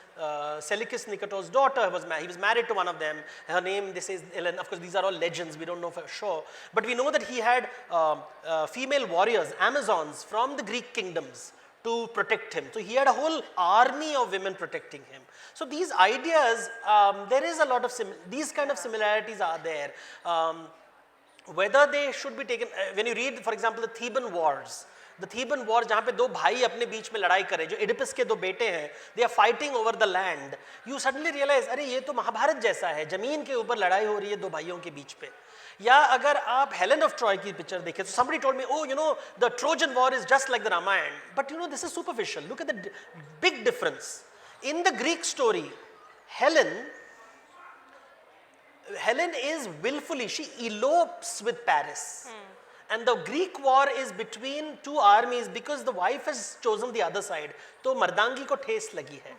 Seleucus Nicator's daughter he was married to one of them. Her name, they say, Helen. Of course, these are all legends. We don't know for sure. But we know that he had female warriors, Amazons from the Greek kingdoms to protect him. So he had a whole army of women protecting him. So these ideas, there is a lot of these kind of similarities are there. Whether they should be taken, when you read, for example, the Theban Wars, जहाँ पे दो भाई अपने बीच में लड़ाई करें, जो Oedipus के दो बेटे हैं, they are fighting over the land. You suddenly realize, अरे ये तो महाभारत जैसा है, जमीन के ऊपर लड़ाई हो रही है दो भाइयों के बीच पे. या अगर आप हेलेन ऑफ ट्रॉय की पिक्चर देखें, so somebody told me, oh, you know, the Trojan War is just like the Ramayana. But you know, this is superficial. Look at the big difference. In the Greek story, Helen is willfully, she elopes with Paris. And the Greek war is between two armies because the wife has chosen the other side. तो मर्दांगी को ठेस लगी है.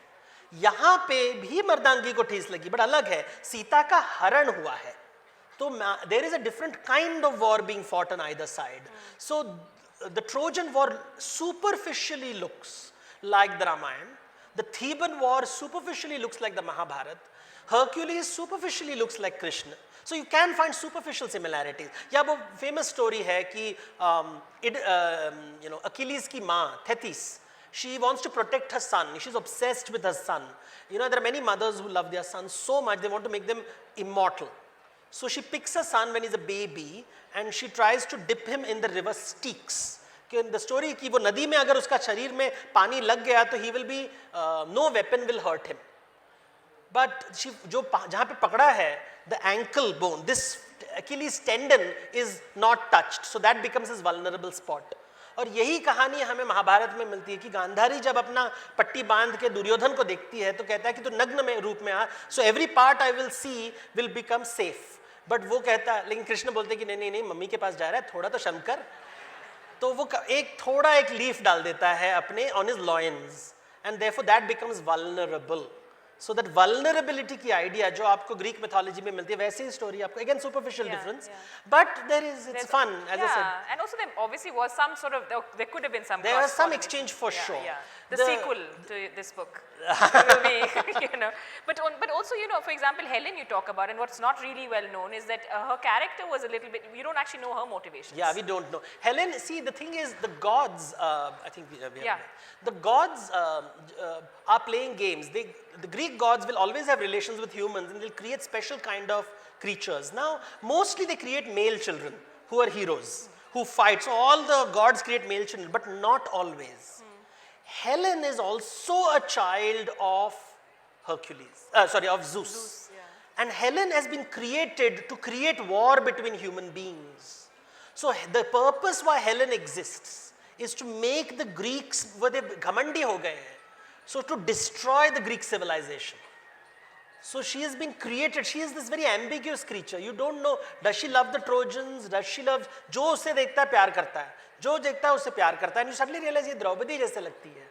यहाँ पे भी मर्दांगी को ठेस लगी, but अलग है. सीता का हरण हुआ है. तो there is a different kind of war being fought on either side. So the Trojan War superficially looks like the Ramayana. The Theban War superficially looks like the Mahabharata. Hercules superficially looks like Krishna. So you can find superficial similarities. या वो famous story है कि you know, Achilles की माँ Thetis, she wants to protect her son. She's obsessed with her son. You know, there are many mothers who love their sons so much they want to make them immortal. So she picks her son when he's a baby and she tries to dip him in the river Styx. The story कि वो नदी में अगर उसका शरीर में पानी लग गया तो he will be no weapon will hurt him. But she जो जहाँ पे पकड़ा है, the ankle bone, this Achilles tendon is not touched, so that becomes his vulnerable spot. और यही कहानी हमें महाभारत में मिलती है कि गांधारी जब अपना पट्टी बांध के दुर्योधन को देखती है तो कहता है कि तू नग्न में रूप में आ, so every part I will see will become safe. But वो कहता है, लेकिन कृष्ण बोलते कि नहीं नहीं नहीं मम्मी के पास जा रहा है, थोड़ा तो शर्म कर. तो वो थोड़ा एक लीफ डाल देता है अपने on his loins, and therefore that becomes vulnerable. So that vulnerability की idea जो आपको Greek mythology में मिलती है, वैसे ही story आपको again superficial difference, but it's fun as I said. And also there obviously was some sort of there could have been some. There was some exchange for sure. Yeah. The sequel to this book will be, you know, but also, you know, for example, Helen you talk about, and what's not really well known is that her character was a little bit, we don't actually know her motivations. Yeah, we don't know. Helen, see, the thing is, the gods, I think the gods are playing games. The Greek gods will always have relations with humans and they'll create special kind of creatures. Now, mostly they create male children who are heroes, who fight. So all the gods create male children, but not always. Helen is also a child of of Zeus. And Helen has been created to create war between human beings. So the purpose why Helen exists is to make the Greeks, wo de ghamandi ho gaye hain, so to destroy the Greek civilization. So she has been created, she is this very ambiguous creature. You don't know, does she love the Trojans, does she love, जो उसे देखता है प्यार करता है, जो देखता है उससे प्यार करता है. And you suddenly realize ये द्रौपदी जैसे लगती है.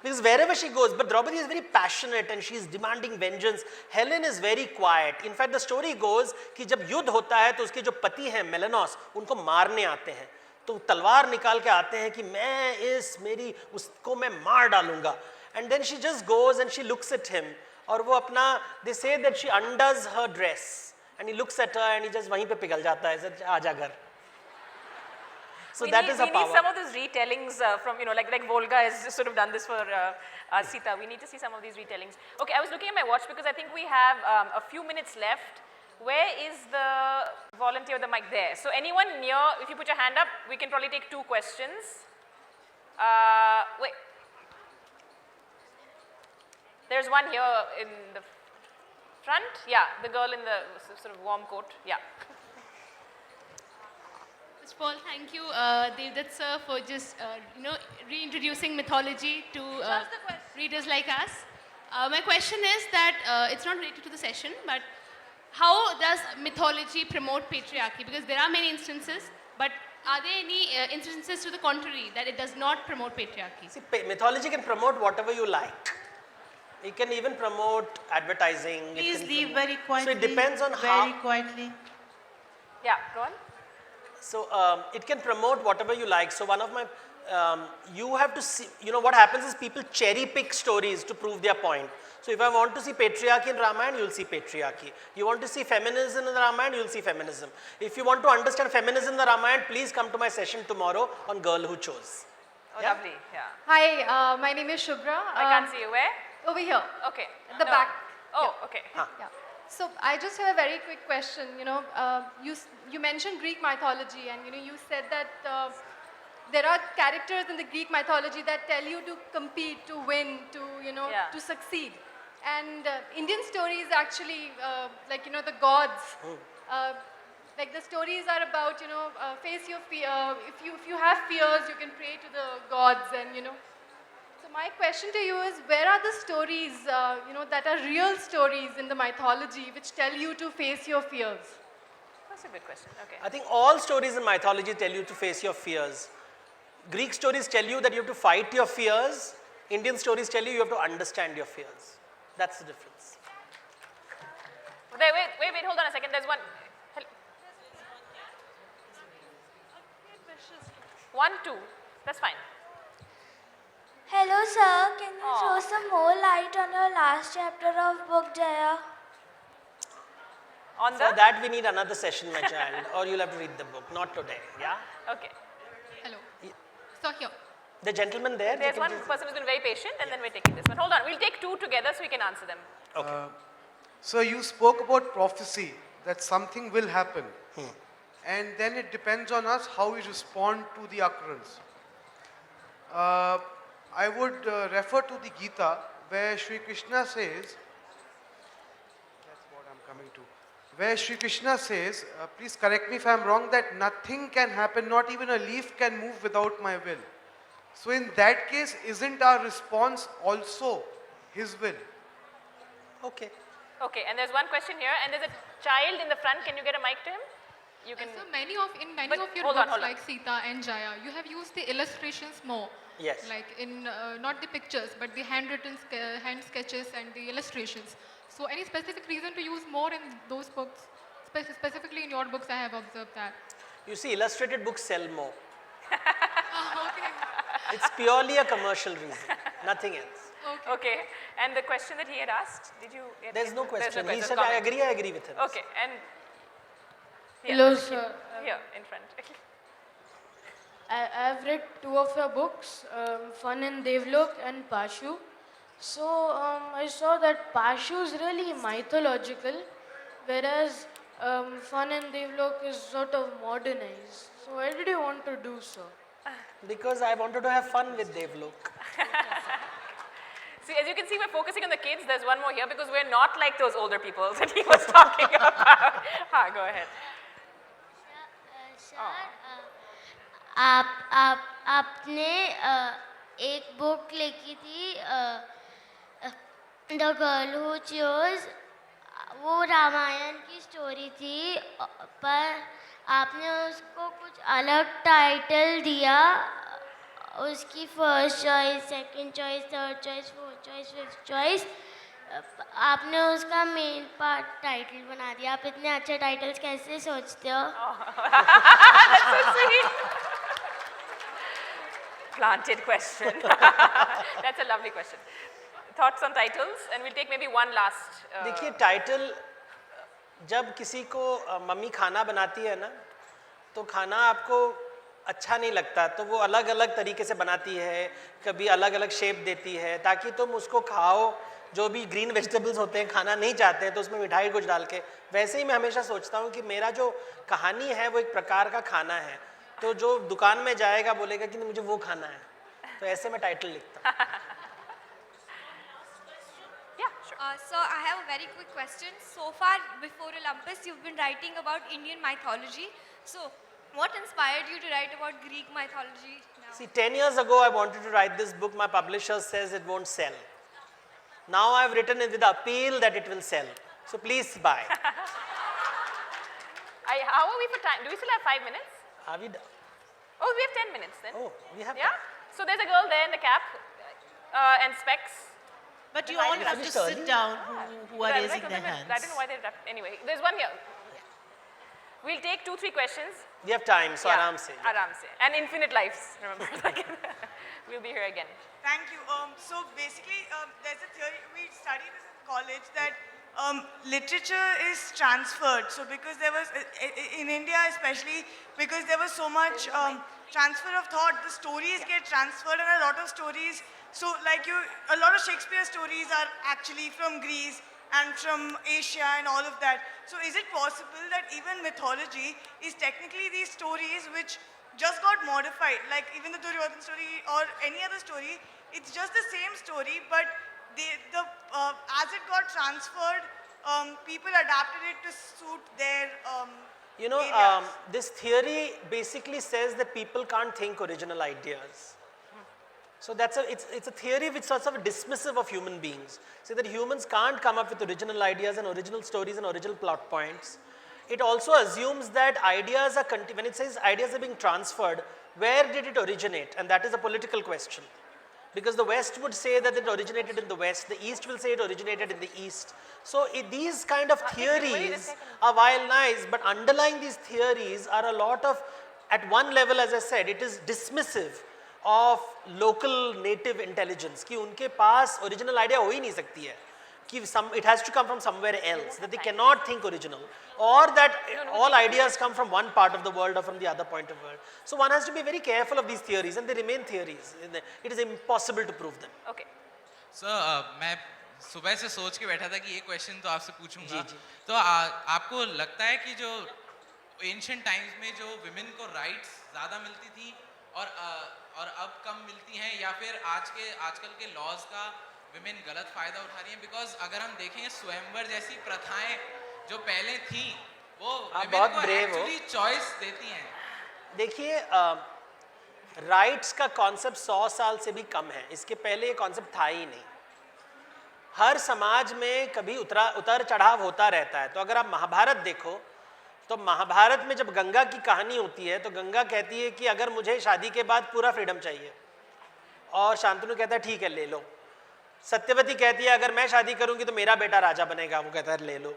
Because wherever she goes, but Draupadi is very passionate and she is demanding vengeance. Helen is very quiet. In fact, the story goes कि जब युद्ध होता है तो उसके जो पति हैं मेलेनोस उनको मारने आते हैं. तो तलवार निकाल के आते हैं कि मैं उसको मैं मार डालूंगा. And then she just goes and she looks at him. और वो अपना, they say that she undoes her dress and he looks at her and he just वहीं पे पिघल जाता है, आजा घर. So we need some of those retellings from, you know, like Volga has sort of done this for Sita. We need to see some of these retellings. Okay, I was looking at my watch because I think we have a few minutes left Where is the volunteer with the mic? There. So anyone near, if you put your hand up, we can probably take 2 questions. Wait. There's one here in the front. Yeah, the girl in the sort of warm coat. Yeah. First of all, thank you, Devdutt sir, for just reintroducing mythology to readers like us. My question is that it's not related to the session, but how does mythology promote patriarchy? Because there are many instances, but are there any instances to the contrary that it does not promote patriarchy? See, mythology can promote whatever you like. It can even promote advertising. Please leave very quietly. So it depends on very how. quietly. Yeah, go on. So it can promote whatever you like. So one of my, you have to see, what happens is people cherry pick stories to prove their point. So if I want to see patriarchy in Ramayana, you'll see patriarchy. You want to see feminism in the Ramayana, you'll see feminism. If you want to understand feminism in the Ramayana, please come to my session tomorrow on Girl Who Chose. Oh, Yeah? lovely. Yeah. Hi, my name is Shubhra. I can't see you. Where? Over here, Okay. at the No. back. Oh, okay. Yeah. So I just have a very quick question. You mentioned Greek mythology, and you said that there are characters in the Greek mythology that tell you to compete, to win, to Yeah. to succeed. And Indian stories actually, the gods. Like the stories are about face your fear. If you have fears, you can pray to the gods, and So my question to you is, where are the stories, that are real stories in the mythology which tell you to face your fears? That's a good question. Okay. I think all stories in mythology tell you to face your fears. Greek stories tell you that you have to fight your fears. Indian stories tell you you have to understand your fears. That's the difference. Wait, hold on a second. There's one. One, two. That's fine. Hello sir, can you Aw. throw some more light on your last chapter of book Jaya? On For the. that we need another session, my child, or you'll have to read the book, not today, yeah? Okay. Hello. So here. The gentleman there, There's you one can just- person who's been very patient, and then we're taking this one. Hold on. We'll take 2 together so we can answer them. So you spoke about prophecy, that something will happen. And then it depends on us how we respond to the occurrence. I would refer to the Gita where Sri Krishna says, that's what I'm coming to, where Sri Krishna says, please correct me if I'm wrong, that nothing can happen, not even a leaf can move without my will. So in that case, isn't our response also his will? Okay. Okay, and there's one question here, and there's a child in the front. Can you get a mic to him? You can. So in many But of your hold on, books hold on. like Sita and Jaya, you have used the illustrations more. Yes. Like in not the pictures, but the handwritten hand sketches and the illustrations. So any specific reason to use more in those books? Specifically in your books, I have observed that. You see, illustrated books sell more. Okay. It's purely a commercial reason, nothing else. Okay, and the question that he had asked, did you? There's no question. He said, comment. I agree with him. Okay, and Hello, sir. here in front. I've read 2 of your books, Fun in Devlok and Pashu. So I saw that Pashu is really mythological, whereas Fun in Devlok is sort of modernized. So why did you want to do so? Because I wanted to have fun with Devlok. See, as you can see, we're focusing on the kids. There's one more here because we're not like those older people that he was talking about. Go ahead. आपने एक book लिखी थी the girl who chose, वो रामायण की story थी, पर आपने उसको कुछ अलग टाइटल दिया. उसकी first choice, second choice, third choice, fourth choice, fifth choice, आपने उसका मेन पार्ट टाइटल बना दिया. आप इतने अच्छे टाइटल्स कैसे सोचते हो? That's so sweet. Planted question. That's a lovely question. Thoughts on titles, and we'll take maybe one last. देखिए टाइटल, जब किसी को मम्मी खाना बनाती है ना, तो खाना आपको अच्छा नहीं लगता, तो वो अलग अलग तरीके से बनाती है, कभी अलग अलग शेप देती है ताकि तुम उसको खाओ जो भी ग्रीन वेजिटेबल्स होते हैं खाना नहीं चाहते हैं तो उसमें मिठाई कुछ डाल के, वैसे ही मैं हमेशा सोचता हूँ कि मेरा जो कहानी है वो एक प्रकार का खाना है, तो जो दुकान में जाएगा बोलेगा कि नहीं मुझे वो खाना है, तो ऐसे मैं टाइटल लिखता हूँ. Yeah, sure. So I have a very quick question. So far, before Olympus, you've been writing about Indian mythology. So, what inspired you to write about Greek mythology now? See, 10 years ago I wanted to write this book. My publisher says it won't sell. Now I've written it with the appeal that it will sell. So please buy. How are we for time? Do we still have 5 minutes? Are we done? Oh, we have 10 minutes then. Oh, we have. Yeah? So there's a girl there in the cap and specs. But you all have to sit down who are Right, raising right, their right. hands. I don't know why they wrapped. Anyway, there's one here. We'll take 2-3 questions. We have time, so aram se. Aram se. And infinite lives, remember. We'll be here again. Thank you. So basically, there's a theory, we studied this in college, that literature is transferred. So because there was, in India especially, because there was so much transfer of thought, the stories get transferred, and a lot of stories, so like a lot of Shakespeare stories are actually from Greece and from Asia and all of that. So is it possible that even mythology is technically these stories which just got modified, like even the Duryodhan story or any other story, it's just the same story, but as it got transferred, people adapted it to suit their areas. This theory basically says that people can't think original ideas. So it's a theory which sort of dismissive of human beings. Say that humans can't come up with original ideas and original stories and original plot points. It also assumes that ideas are, when it says ideas are being transferred, where did it originate? And that is a political question. Because the West would say that it originated in the West, the East will say it originated in the East. So these kind of theories are while nice, but underlying these theories are a lot of, at one level as I said, it is dismissive of local native intelligence कि उनके पास original idea हो ही नहीं सकती है, कि it has to come from somewhere else, that they cannot think original, or that all ideas come from one part of the world or from the other point of world. So one has to be very careful of these theories, and they remain theories. It is impossible to prove them. Okay. So मैं सुबह से सोच के बैठा था कि ये question तो आपसे पूछूंगा. जी. तो आपको लगता है कि जो एंशिएंट टाइम्स में जो विमेन को राइट्स ज़्यादा मिलती थी और अब कम मिलती हैं, या फिर आजकल के लॉज का विमेन गलत फ़ायदा उठा रही हैं? बिकॉज अगर हम देखें स्वयंवर जैसी प्रथाएं जो पहले थी वो विमेन को एक्चुअली चॉइस देती हैं. देखिए राइट्स का कॉन्सेप्ट 100 साल से भी कम है, इसके पहले ये कॉन्सेप्ट था ही नहीं. हर समाज में कभी उतर चढ़ाव होता रहता है. तो अगर आप महाभारत देखो तो महाभारत में जब गंगा की कहानी होती है तो गंगा कहती है कि अगर मुझे शादी के बाद पूरा फ्रीडम चाहिए, और शांतनु कहता है ठीक है ले लो. सत्यवती कहती है अगर मैं शादी करूंगी तो मेरा बेटा राजा बनेगा, वो कहता है ले लो.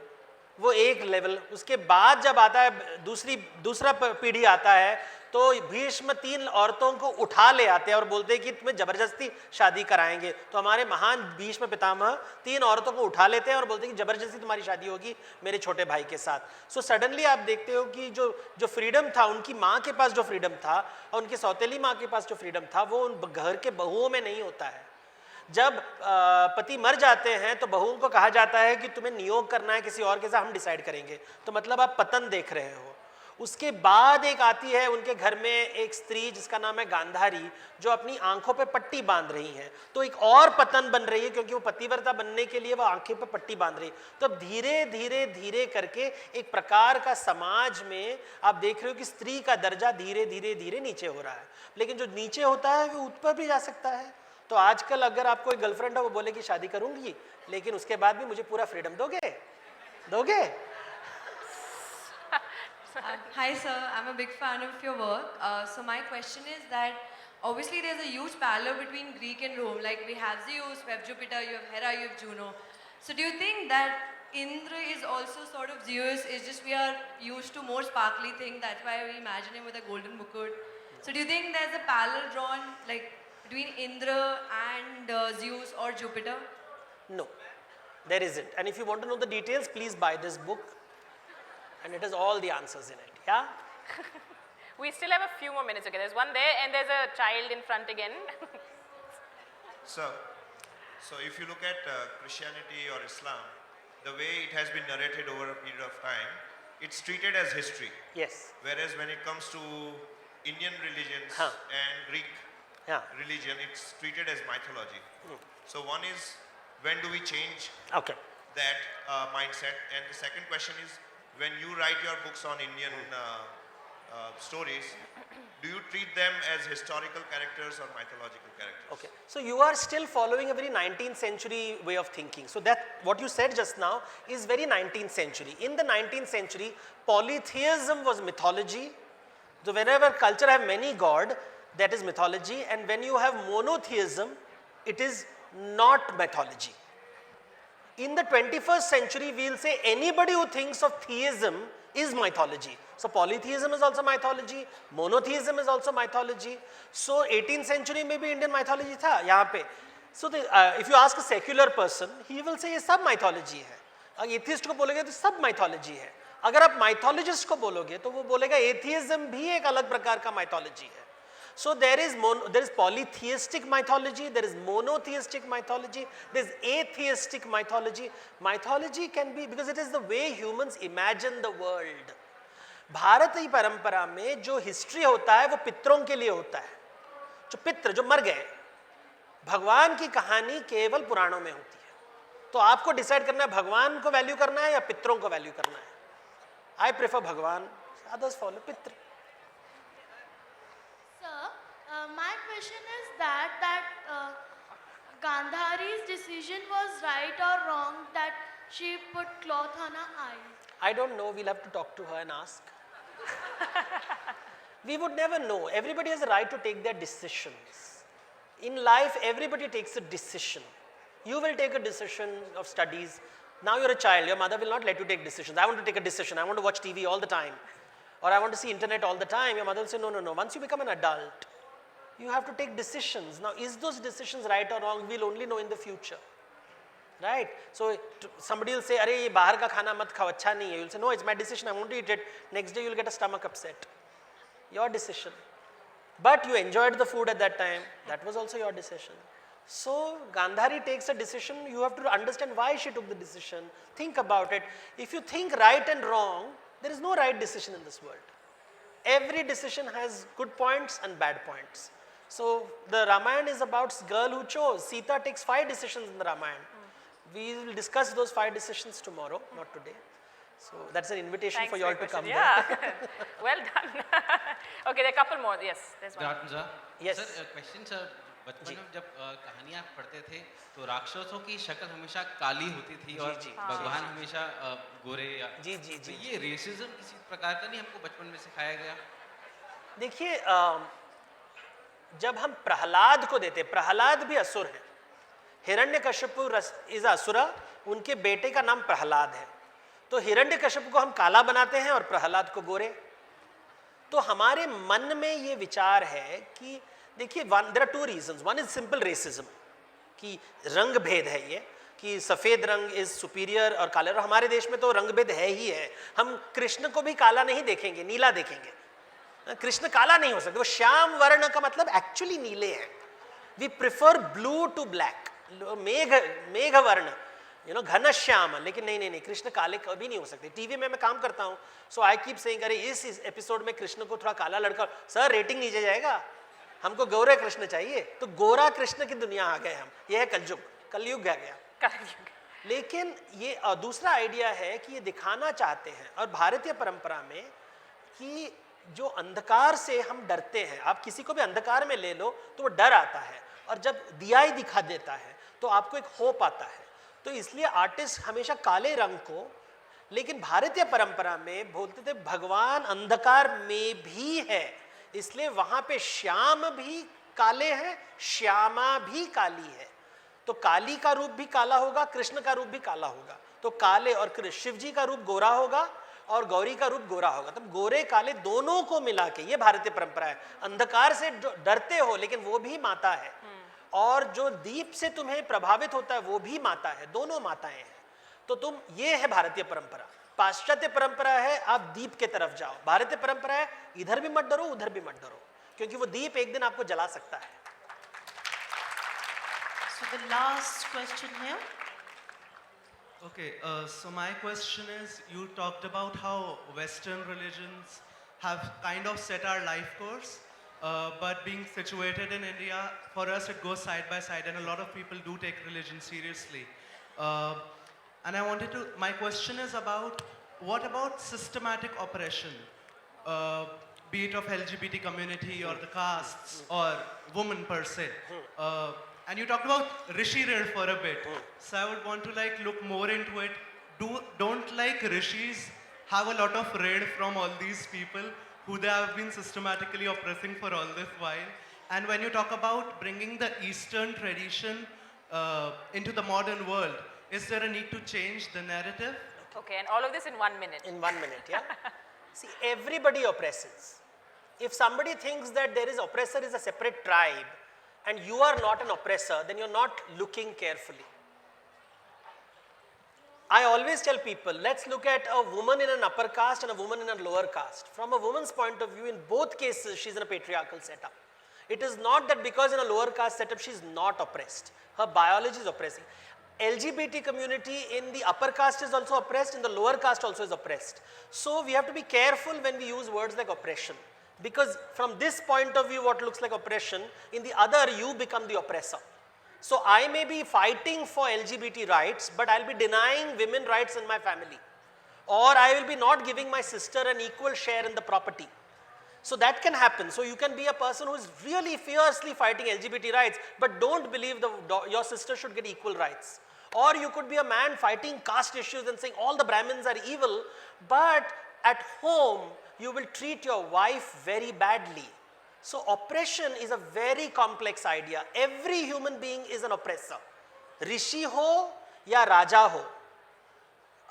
वो एक लेवल. उसके बाद जब आता है दूसरा पीढ़ी आता है तो भीष्म 3 औरतों को उठा ले आते हैं और बोलते हैं कि तुम्हें जबरदस्ती शादी कराएंगे. तो हमारे महान भीष्म पितामह 3 औरतों को उठा लेते हैं और बोलते हैं कि जबरदस्ती तुम्हारी शादी होगी मेरे छोटे भाई के साथ. सो सडनली आप देखते हो कि जो फ्रीडम था, उनकी माँ के पास जो फ्रीडम था और उनकी सौतेली माँ के पास जो फ्रीडम था, वो उन घर के बहुओं में नहीं होता है. जब पति मर जाते हैं तो बहुओं को कहा जाता है कि तुम्हें नियोग करना है किसी और के साथ, हम डिसाइड करेंगे. तो मतलब आप पतन देख रहे हो. उसके बाद एक आती है उनके घर में एक स्त्री जिसका नाम है गांधारी, जो अपनी आंखों पे पट्टी बांध रही है. तो एक और पतन बन रही है क्योंकि वो पतिव्रता बनने के लिए वो आंखें पे पट्टी बांध रही है. तो अब धीरे धीरे धीरे करके एक प्रकार का समाज में आप देख रहे हो कि स्त्री का दर्जा धीरे धीरे धीरे नीचे हो रहा है. लेकिन जो नीचे होता है वो ऊपर भी जा सकता है. तो आजकल अगर आपको एक गर्लफ्रेंड है वो बोले कि शादी करूंगी लेकिन उसके बाद भी मुझे पूरा फ्रीडम दोगे? Hi sir, I'm a big fan of your work. So my question is that obviously there's a huge parallel between Greek and Rome. Like we have Zeus, we have Jupiter, you have Hera, you have Juno. So do you think that Indra is also sort of Zeus? It's just we are used to more sparkly thing. That's why we imagine him with a golden mukut. So do you think there's a parallel drawn like between Indra and Zeus or Jupiter? No, there isn't. And if you want to know the details, please buy this book. And it has all the answers in it, yeah? We still have a few more minutes. Okay, there's one there and there's a child in front again. So, So if you look at Christianity or Islam, the way it has been narrated over a period of time, it's treated as history. Yes. Whereas when it comes to Indian religions and Greek religion, it's treated as mythology. So one is, when do we change that mindset? And the second question is, when you write your books on Indian stories, do you treat them as historical characters or mythological characters? Okay, so you are still following a very 19th century way of thinking. So that what you said just now is very 19th century. In the 19th century, polytheism was mythology. So whenever culture have many god, that is mythology, and when you have monotheism, it is not mythology. In the 21st century, we will say anybody who thinks of theism is mythology. So polytheism is also mythology, monotheism is also mythology. So 18th century में भी Indian mythology था यहाँ पे. So if you ask a secular person, he will say ये सब mythology है. अगर atheist को बोलोगे तो सब mythology है. अगर आप mythologist को बोलोगे तो वो बोलेगा atheism भी एक अलग प्रकार का mythology है. So there is polytheistic mythology, there is monotheistic mythology, there is atheistic mythology. Mythology can be, because it is the way humans imagine the world. भारतीय परंपरा में जो हिस्ट्री होता है वो पितरों के लिए होता है. जो पितर जो मर गए, भगवान की कहानी केवल पुराणों में होती है. तो आपको डिसाइड करना है भगवान को वैल्यू करना है या पितरों को वैल्यू करना है. आई प्रेफर भगवान, अदर्स फॉलो पितर. My question is that Gandhari's decision was right or wrong that she put cloth on her eyes? I don't know, we'll have to talk to her and ask. We would never know. Everybody has a right to take their decisions. In life, everybody takes a decision. You will take a decision of studies. Now you're a child, your mother will not let you take decisions. I want to take a decision, I want to watch TV all the time. Or I want to see internet all the time. Your mother will say, no, no, no. Once you become an adult, you have to take decisions. Now, is those decisions right or wrong? We'll only know in the future. Right? So, somebody will say, "Arey, ye bahar ka khana mat khao, acha nahi hai." You'll say, "No, it's my decision. I want to eat it." Next day, you'll get a stomach upset. Your decision. But you enjoyed the food at that time. That was also your decision. So, Gandhari takes a decision. You have to understand why she took the decision. Think about it. If you think right and wrong, there is no right decision in this world. Every decision has good points and bad points. So, the Ramayana is about a girl who chose. Sita takes 5 decisions in the Ramayana. We will discuss those 5 decisions tomorrow, not today. So, that's an invitation for you all to come yeah. there. Well done. Okay, there are a couple more. Yes, there's one. Yes. Sir, question sir. बचपन में जब कहानियाँ पढ़ते थे तो राक्षसों की शक्ल हमेशा काली होती थी और भगवान हमेशा गोरे या तो ये रेसिज्म किसी प्रकार का नहीं हमको बचपन में सिखाया गया. देखिए जब हम प्रहलाद को देते, प्रहलाद भी असुर है. हिरण्यकश्यपु इज असुरा, उनके बेटे का नाम प्रहलाद है. तो हिरण्यकश्यपु को हम काला बनाते हैं और प्रहलाद को गोरे. तो हमारे मन में ये विचार है कि देखिए there are 2 reasons. One is simple racism कि रंग भेद है ये कि सफ़ेद रंग इज सुपीरियर और काले. और हमारे देश में तो रंग भेद है ही है. हम कृष्ण को भी काला नहीं देखेंगे, नीला देखेंगे. कृष्ण काला नहीं हो सकते, वो श्याम वर्ण का मतलब एक्चुअली नीले हैं. We prefer blue to black. मेघ वर्ण घन श्याम, लेकिन नहीं कृष्ण काले कभी नहीं हो सकते. टीवी में मैं काम करता हूँ, सो आई कीप सेइंग अरे इस एपिसोड में कृष्ण को थोड़ा काला लड़का, सर रेटिंग नीचे जाएगा, हमको गोरे कृष्ण चाहिए. तो गोरा कृष्ण की दुनिया आ गए हम. ये है कलयुग, कलयुग आ गया. लेकिन ये दूसरा आइडिया है कि ये दिखाना चाहते हैं और भारतीय परंपरा में कि जो अंधकार से हम डरते हैं, आप किसी को भी अंधकार में ले लो तो वो डर आता है, और जब दिया ही दिखा देता है तो आपको एक होप आता है. तो इसलिए आर्टिस्ट हमेशा काले रंग को, लेकिन भारतीय परंपरा में बोलते थे भगवान अंधकार में भी है, इसलिए वहां पे श्याम भी काले हैं, श्यामा भी काली है. तो काली का रूप भी काला होगा, कृष्ण का रूप भी काला होगा. तो काले और शिव जी का रूप गोरा होगा और गौरी का रूप गोरा होगा. तब गोरे काले दोनों को मिला के, ये भारतीय परंपरा है. अंधकार से डरते हो लेकिन वो भी माता है, और जो दीप से तुम्हें प्रभावित होता है वो भी माता है. दोनों माताएं हैं. तो तुम, ये है भारतीय परंपरा. पाश्चात्य परंपरा है आप दीप के तरफ जाओ. भारतीय परंपरा है इधर भी मत डरो उधर भी मत डरो, क्योंकि वो दीप एक दिन आपको जला सकता है. So the last question here. Okay, so my question is, you talked about how Western religions have kind of set our life course, but being situated in India, for us it goes side by side, and a lot of people do take religion seriously. And my question is about, what about systematic oppression? Be it of LGBT community or the castes or women per se. And you talked about Rishi Rid for a bit. So I would want to look more into it. Don't Rishis have a lot of Rid from all these people who they have been systematically oppressing for all this while? And when you talk about bringing the Eastern tradition into the modern world, is there a need to change the narrative? Okay, and all of this in 1 minute. In 1 minute, yeah. See, everybody oppresses. If somebody thinks that there is oppressor is a separate tribe and you are not an oppressor, then you're not looking carefully. I always tell people, let's look at a woman in an upper caste and a woman in a lower caste. From a woman's point of view, in both cases, she's in a patriarchal setup. It is not that because in a lower caste setup, she's not oppressed. Her biology is oppressing. LGBT community in the upper caste is also oppressed, in the lower caste also is oppressed. So we have to be careful when we use words like oppression. Because from this point of view, what looks like oppression, in the other, you become the oppressor. So I may be fighting for LGBT rights, but I'll be denying women rights in my family. Or I will be not giving my sister an equal share in the property. So that can happen. So you can be a person who is really fiercely fighting LGBT rights, but don't believe your sister should get equal rights. Or you could be a man fighting caste issues and saying all the Brahmins are evil, but at home you will treat your wife very badly. So oppression is a very complex idea. Every human being is an oppressor. Rishi ho ya raja ho,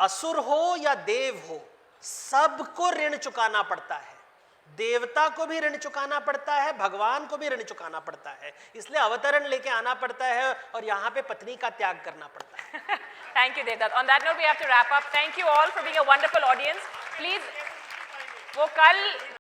असुर हो या देव हो, सबको ऋण चुकाना पड़ता है. देवता को भी ऋण चुकाना पड़ता है, भगवान को भी ऋण चुकाना पड़ता है. इसलिए अवतरण लेके आना पड़ता है और यहाँ पे पत्नी का त्याग करना पड़ता है. Thank you, Devdutt. On that note, we have to wrap up. Thank you all for being a wonderful audience. Please, वो कल